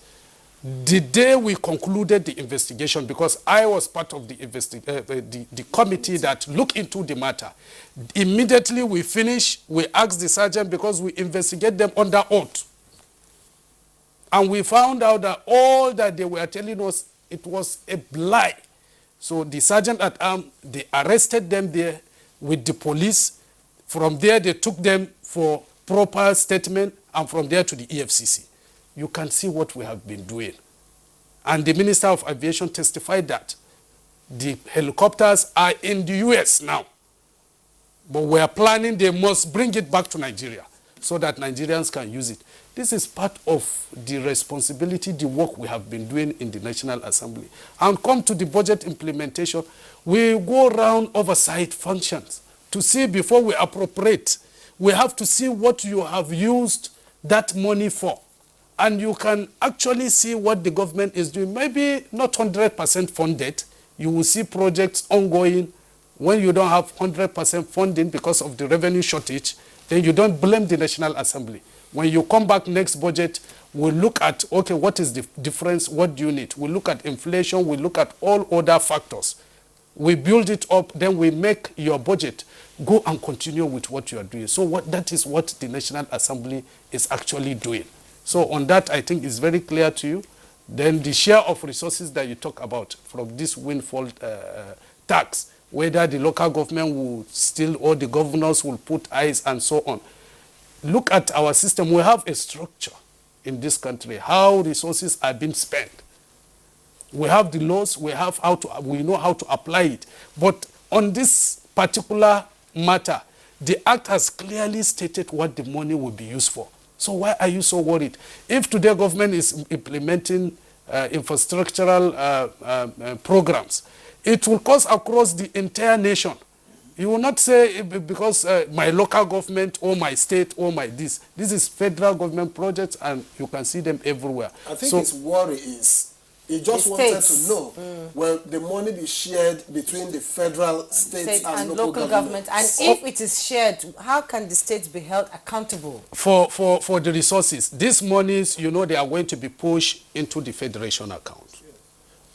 the day we concluded the investigation, because I was part of the committee that looked into the matter, immediately we finished, we asked the sergeant, because we investigate them under oath. And we found out that all that they were telling us, it was a lie. So the sergeant at arms, they arrested them there with the police. From there, they took them for proper statement, and from there to the EFCC. You can see what we have been doing. And the Minister of Aviation testified that the helicopters are in the US now. But we are planning they must bring it back to Nigeria so that Nigerians can use it. This is part of the responsibility, the work we have been doing in the National Assembly. And come to the budget implementation, we go around oversight functions to see before we appropriate. We have to see what you have used that money for. And you can actually see what the government is doing. Maybe not 100% funded. You will see projects ongoing. When you don't have 100% funding because of the revenue shortage, then you don't blame the National Assembly. When you come back next budget, we'll look at, okay, what is the difference? What do you need? We'll look at inflation. We'll look at all other factors. We build it up, then we make your budget. Go and continue with what you are doing. So that is what the National Assembly is actually doing. So on that, I think it's very clear to you Then the share of resources that you talk about from this windfall tax, whether the local government will still, or the governors will put eyes and so on. Look at our system. We have a structure in this country, how resources are being spent. We have the laws, we know how to apply it. But on this particular matter, the Act has clearly stated what the money will be used for. So why are you so worried? If today government is implementing infrastructural programs, it will cost across the entire nation. You will not say because my local government or my state or my this. This is federal government projects and you can see them everywhere. I think his worry is he just wanted to know will the money be shared between the federal, states and local government. And if it is shared, how can the states be held accountable? For the resources, these monies, you know, they are going to be pushed into the federation account.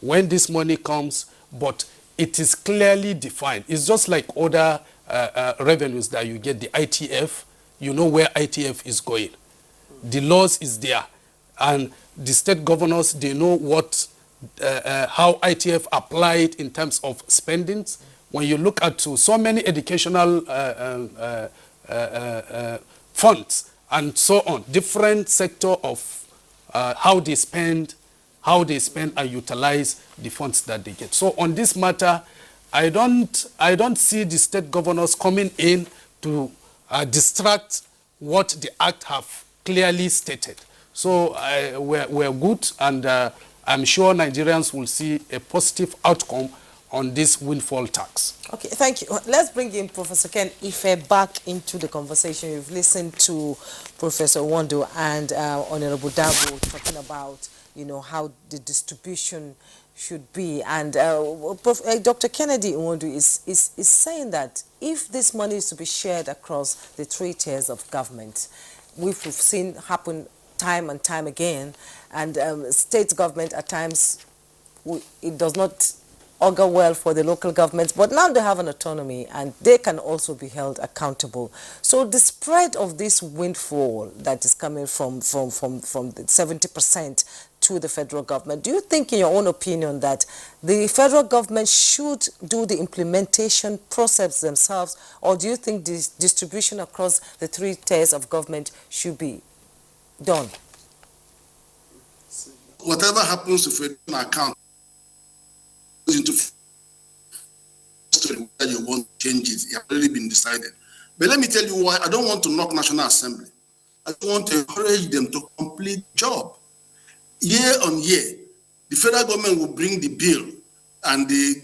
When this money comes, but it is clearly defined. It's just like other revenues that you get, the ITF, you know where ITF is going. The laws is there. And the state governors, they know what, how ITF applied in terms of spendings. When you look at so many educational funds and so on, different sector of how they spend and utilize the funds that they get. So on this matter, I don't see the state governors coming in to distract what the Act have clearly stated. So we're good, and I'm sure Nigerians will see a positive outcome on this windfall tax. Okay, thank you. Let's bring in Professor Ken Ife back into the conversation. You've listened to Professor Wando and Honorable Dabo talking about, you know, how the distribution should be. And Dr. Kennedy Nwodu is saying that if this money is to be shared across the 3 tiers of government, we've seen happen time and time again, and state government at times, it does not augur well for the local governments, but now they have an autonomy and they can also be held accountable. So the spread of this windfall that is coming from the 70% to the federal government, do you think, in your own opinion, that the federal government should do the implementation process themselves, or do you think this distribution across the 3 tiers of government should be done? Whatever happens to federal account goes into story whether you want to change it. It has already been decided. But let me tell you why I don't want to knock National Assembly. I want to encourage them to complete the job. Year on year, the federal government will bring the bill and the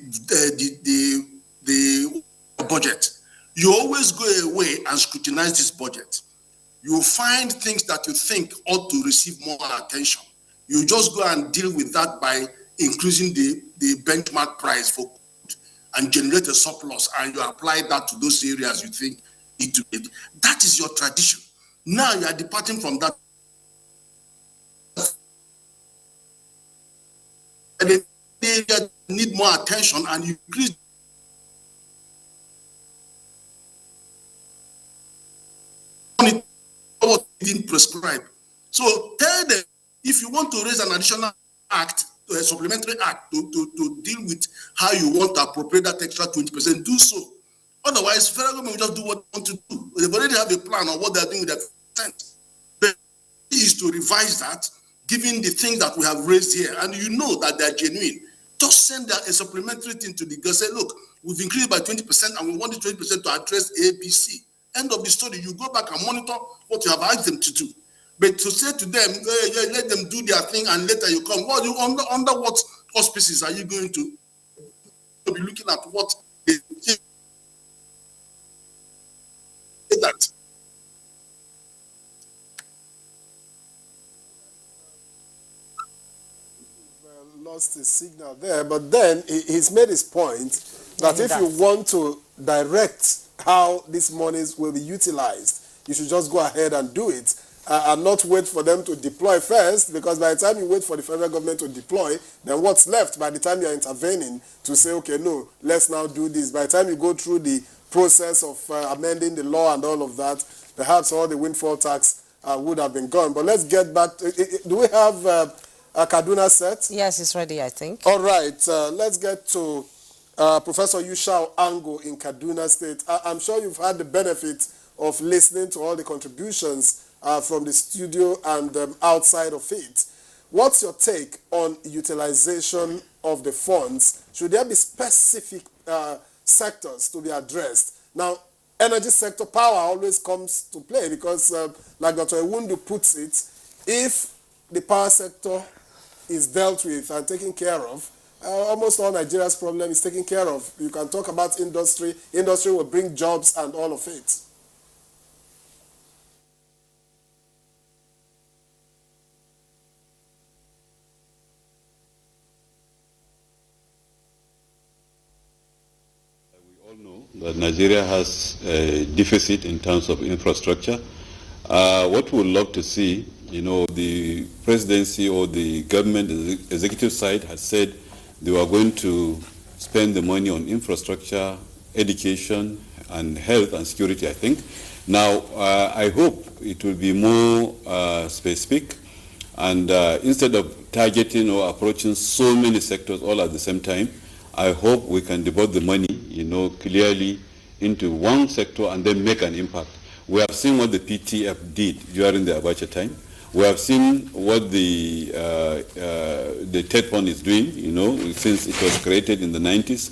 budget. You always go away and scrutinize this budget. You will find things that you think ought to receive more attention. You just go and deal with that by increasing the benchmark price for food and generate a surplus, and you apply that to those areas you think need to be. That is your tradition. Now you are departing from that. And they need more attention, and you increase what didn't prescribe. So tell them, if you want to raise an additional act, a supplementary act to deal with how you want to appropriate that extra 20%, do so. Otherwise, federal government will just do what they want to do. They've already have a plan on what they're doing with their percent. But it is to revise that, given the things that we have raised here, and you know that they're genuine. Just send a supplementary thing to the government. Say, look, we've increased by 20%, and we want the 20% to address A, B, C. End of the story. You go back and monitor what you have asked them to do. But to say to them, let them do their thing and later you come, well, under what auspices are you going to be looking at what they think that? Lost his signal there, but then he's made his point that if you want to direct how these monies will be utilized, you should just go ahead and do it. And not wait for them to deploy first, because by the time you wait for the federal government to deploy, then what's left by the time you're intervening to say, okay, no, let's now do this. By the time you go through the process of amending the law and all of that, perhaps all the windfall tax would have been gone. But let's get back to, do we have Kaduna set? Yes, it's ready, I think. All right, let's get to Professor Yushao Ango in Kaduna State. I'm sure you've had the benefit of listening to all the contributions from the studio and outside of it. What's your take on utilization of the funds? Should there be specific sectors to be addressed? Now, energy sector power always comes to play because, like Dr. Ewundu puts it, if the power sector is dealt with and taken care of, almost all Nigeria's problem is taken care of. You can talk about industry. Industry will bring jobs and all of it. We all know that Nigeria has a deficit in terms of infrastructure. What we would love to see, the presidency or the government executive side has said they were going to spend the money on infrastructure, education, and health and security, I think. Now, I hope it will be more specific, and instead of targeting or approaching so many sectors all at the same time, I hope we can devote the money, clearly into one sector and then make an impact. We have seen what the PTF did during the Abuja time. We have seen what the TED Fund is doing, since it was created in the 90s.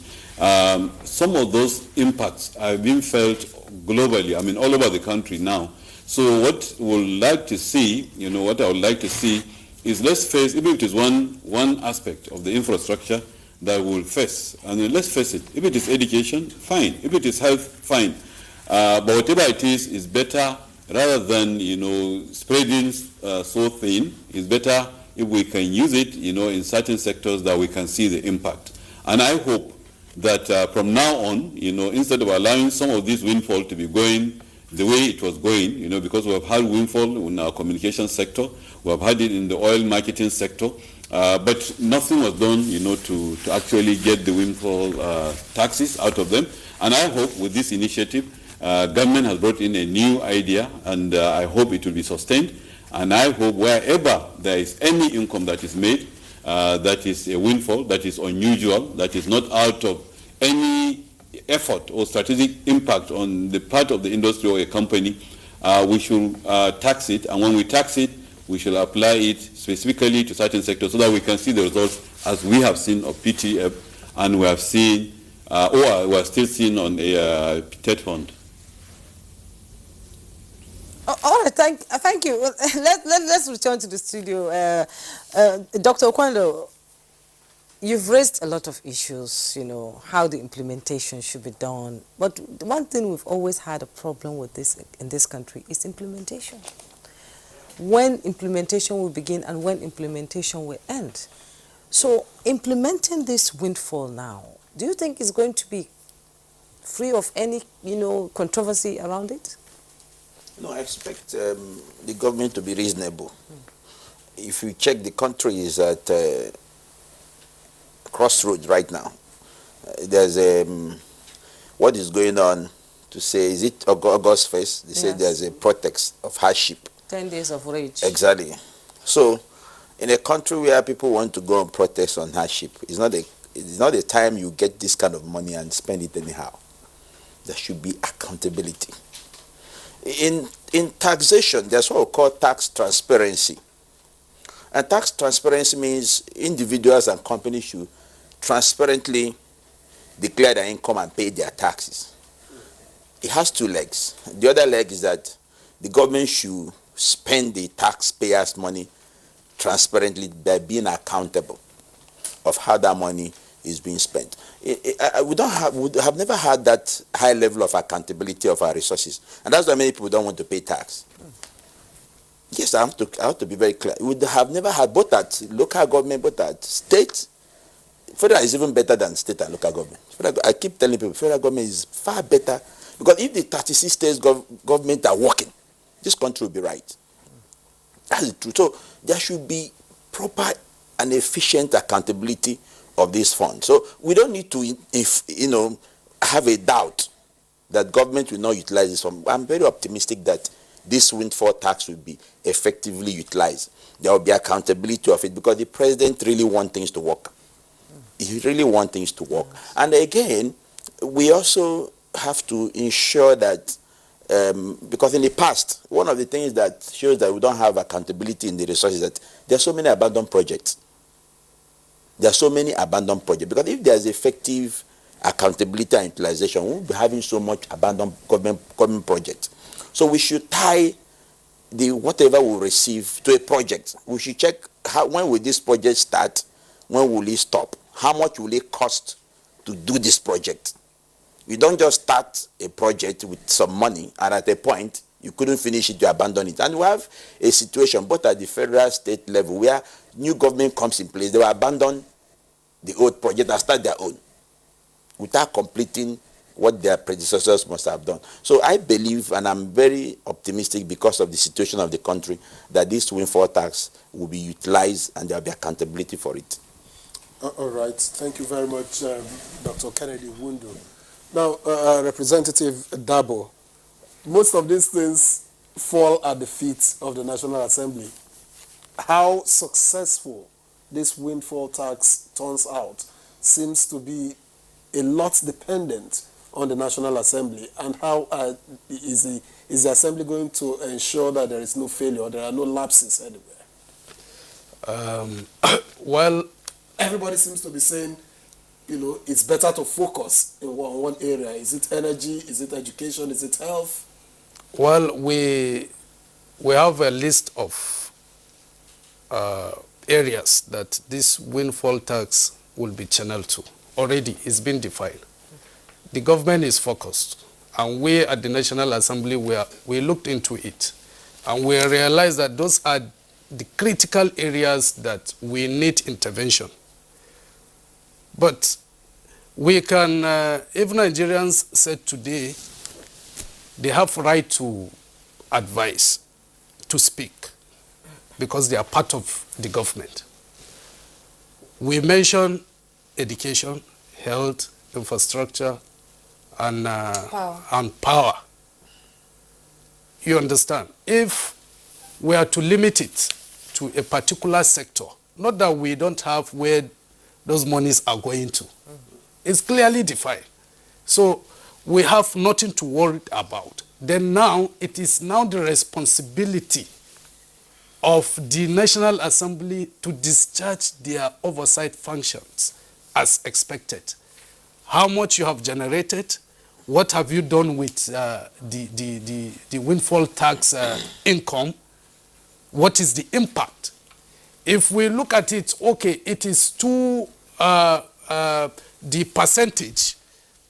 Some of those impacts are being felt globally, all over the country now. So what we'd like to see, what I would like to see is let's face, even if it is one aspect of the infrastructure that we'll face, and then let's face it, if it is education, fine. If it is health, fine. But whatever it is better rather than, spreading so thin. It's better if we can use it, in certain sectors that we can see the impact. And I hope that from now on, instead of allowing some of this windfall to be going the way it was going, because we have had windfall in our communication sector, we have had it in the oil marketing sector, but nothing was done, to actually get the windfall taxes out of them. And I hope with this initiative, government has brought in a new idea, and I hope it will be sustained. And I hope wherever there is any income that is made, that is a windfall, that is unusual, that is not out of any effort or strategic impact on the part of the industry or a company, we should tax it. And when we tax it, we shall apply it specifically to certain sectors so that we can see the results as we have seen of PTF and we have seen, or we are still seeing on a TED Fund. All right, thank you. Let's return to the studio. Dr. Okwando, you've raised a lot of issues, how the implementation should be done. But one thing we've always had a problem with this in this country is implementation. When implementation will begin and when implementation will end. So implementing this windfall now, do you think it's going to be free of any, controversy around it? No, I expect the government to be reasonable. If you check, the country is at crossroads right now. There's what is going on to say, is it August 1st? They say there's a protest of hardship. 10 days of rage. Exactly. So, in a country where people want to go and protest on hardship, it's not a time you get this kind of money and spend it anyhow. There should be accountability. In taxation, there's what we call tax transparency. And tax transparency means individuals and companies should transparently declare their income and pay their taxes. It has two legs. The other leg is that the government should spend the taxpayers' money transparently by being accountable of how that money is being spent. We have never had that high level of accountability of our resources, and that's why many people don't want to pay tax. Yes, I have to be very clear. We have never had, both at local government, both at state. Federal is even better than state and local government. I keep telling people, federal government is far better, because if the 36 states government are working, this country will be right. That's the truth. So there should be proper and efficient accountability of this fund. So we don't need to, have a doubt that government will not utilize this fund. I'm very optimistic that this windfall tax will be effectively utilized. There will be accountability of it because the president really wants things to work. He really wants things to work. And again, we also have to ensure that, because in the past, one of the things that shows that we don't have accountability in the resources is that there are so many abandoned projects. There are so many abandoned projects. Because if there's effective accountability and utilization, we won't be having so much abandoned government projects. So we should tie the whatever we receive to a project. We should check when will this project start, when will it stop, how much will it cost to do this project. You don't just start a project with some money and at a point you couldn't finish it, you abandon it. And we have a situation both at the federal, state level where new government comes in place, they will abandon the old project and start their own without completing what their predecessors must have done. So I believe, and I'm very optimistic because of the situation of the country, that this windfall tax will be utilized and there will be accountability for it. All right. Thank you very much, Dr. Kennedy Wundu. Now, Representative Dabo, most of these things fall at the feet of the National Assembly. How successful this windfall tax turns out seems to be a lot dependent on the National Assembly. And how is the Assembly going to ensure that there is no failure, there are no lapses anywhere? Well, everybody seems to be saying, you know, it's better to focus in one area. Is it energy? Is it education? Is it health? Well, we have a list of areas that this windfall tax will be channeled to. Already, it's been defined. The government is focused, and we at the National Assembly, we looked into it, and we realized that those are the critical areas that we need intervention. But we can, if Nigerians said today, they have right to advise, to speak, because they are part of the government. We mentioned education, health, infrastructure, and power. You understand? If we are to limit it to a particular sector, not that we don't have where those monies are going to. It's clearly defined. So we have nothing to worry about. Then now, it is now the responsibility of the National Assembly to discharge their oversight functions as expected. How much you have generated, what have you done with the windfall tax income, what is the impact? If we look at it, okay, it is too, the percentage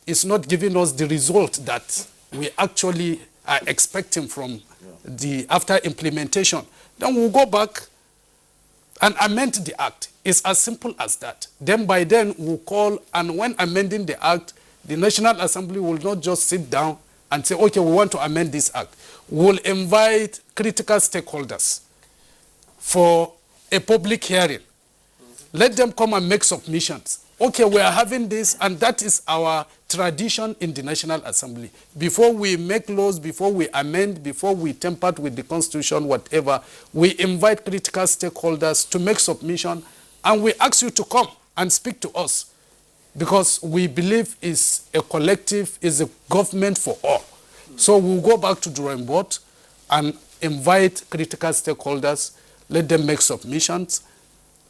is not giving us the result that we actually are expecting from the after implementation. Then we'll go back and amend the act. It's as simple as that. Then by then we'll call, and when amending the act, the National Assembly will not just sit down and say, okay, we want to amend this act. We'll invite critical stakeholders for a public hearing. Let them come and make submissions. Okay, we are having this, and that is our tradition in the National Assembly. Before we make laws, before we amend, before we tamper with the Constitution, whatever, we invite critical stakeholders to make submission, and we ask you to come and speak to us, because we believe it's a collective, it's a government for all. So we'll go back to the drawing board and invite critical stakeholders, let them make submissions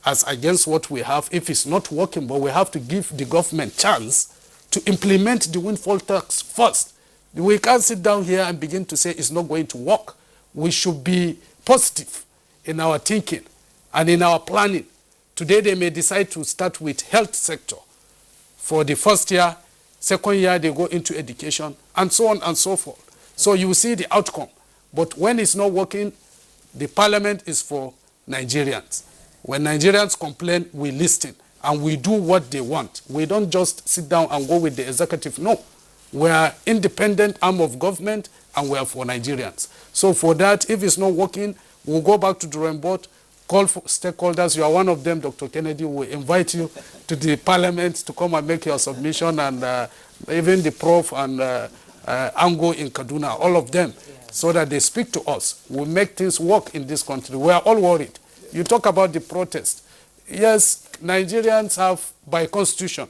as against what we have. If it's not working, but we have to give the government chance to implement the windfall tax first. We can't sit down here and begin to say it's not going to work. We should be positive in our thinking and in our planning. Today they may decide to start with health sector. For the first year, second year they go into education, and so on and so forth. So you see the outcome. But when it's not working, the parliament is for Nigerians. When Nigerians complain, we listen and we do what they want. We don't just sit down and go with the executive. No, we are independent arm of government and we are for Nigerians. So for that, if it's not working, we'll go back to the drawing board, call for stakeholders. You are one of them, Dr. Kennedy. We'll invite you to the parliament to come and make your submission, and even the prof and Ango in Kaduna, all of them. Yes. so that they speak to us. We'll make things work in this country. We are all worried. You talk about the protest. Yes, Nigerians have, by constitution,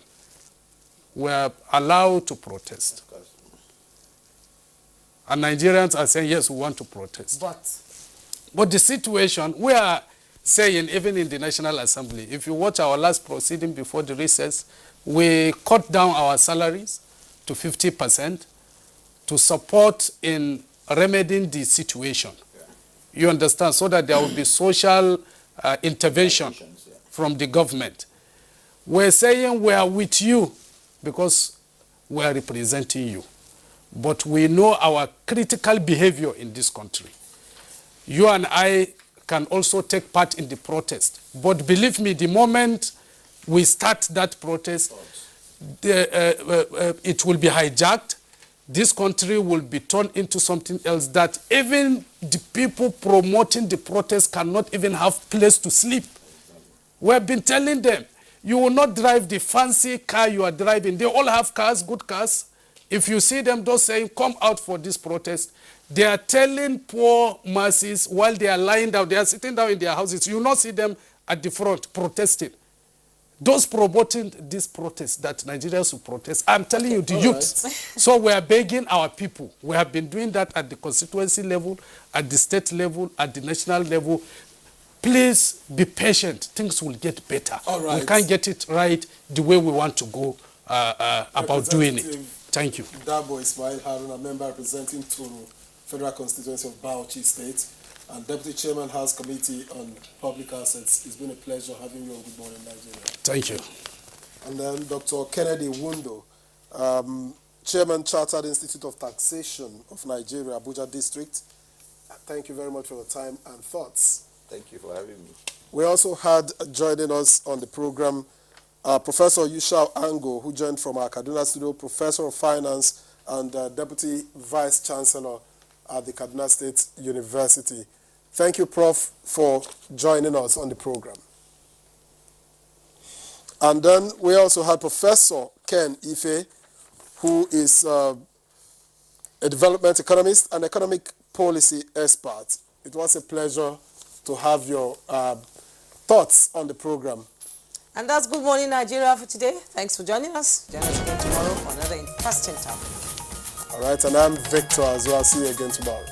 we are allowed to protest. And Nigerians are saying, yes, we want to protest. But the situation, we are saying, even in the National Assembly, if you watch our last proceeding before the recess, we cut down our salaries to 50% to support in remedying the situation. Yeah. You understand? So that there will be social intervention from the government. We're saying we are with you because we are representing you. But we know our critical behavior in this country. You and I can also take part in the protest. But believe me, the moment we start that protest, it will be hijacked. This country will be turned into something else that even the people promoting the protest cannot even have place to sleep. We have been telling them, you will not drive the fancy car you are driving. They all have cars, good cars. If you see them just saying, come out for this protest, they are telling poor masses while they are lying down, they are sitting down in their houses. You will not see them at the front protesting. Those promoting this protest, that Nigerians will protest, I'm telling you, the youth. Right. So we are begging our people. We have been doing that at the constituency level, at the state level, at the national level. Please be patient. Things will get better. All right. We can't get it right the way we want to go about doing it. Thank you. Dabo Ismail Haruna, member representing Turu, Federal Constituency of Bauchi State, and Deputy Chairman, House Committee on Public Assets. It's been a pleasure having you on Good Morning Nigeria. Thank you. And then Dr. Kennedy Wundo, Chairman, Chartered Institute of Taxation of Nigeria, Abuja District. Thank you very much for your time and thoughts. Thank you for having me. We also had joining us on the program Professor Yushau Ango, who joined from our Kaduna studio, Professor of Finance and Deputy Vice Chancellor at the Kaduna State University. Thank you, Prof, for joining us on the program. And then we also had Professor Ken Ife, who is a development economist and economic policy expert. It was a pleasure to have your thoughts on the program. And that's Good Morning Nigeria for today. Thanks for joining us. Join us again tomorrow for another interesting topic. All right, and I'm Victor as well. See you again tomorrow.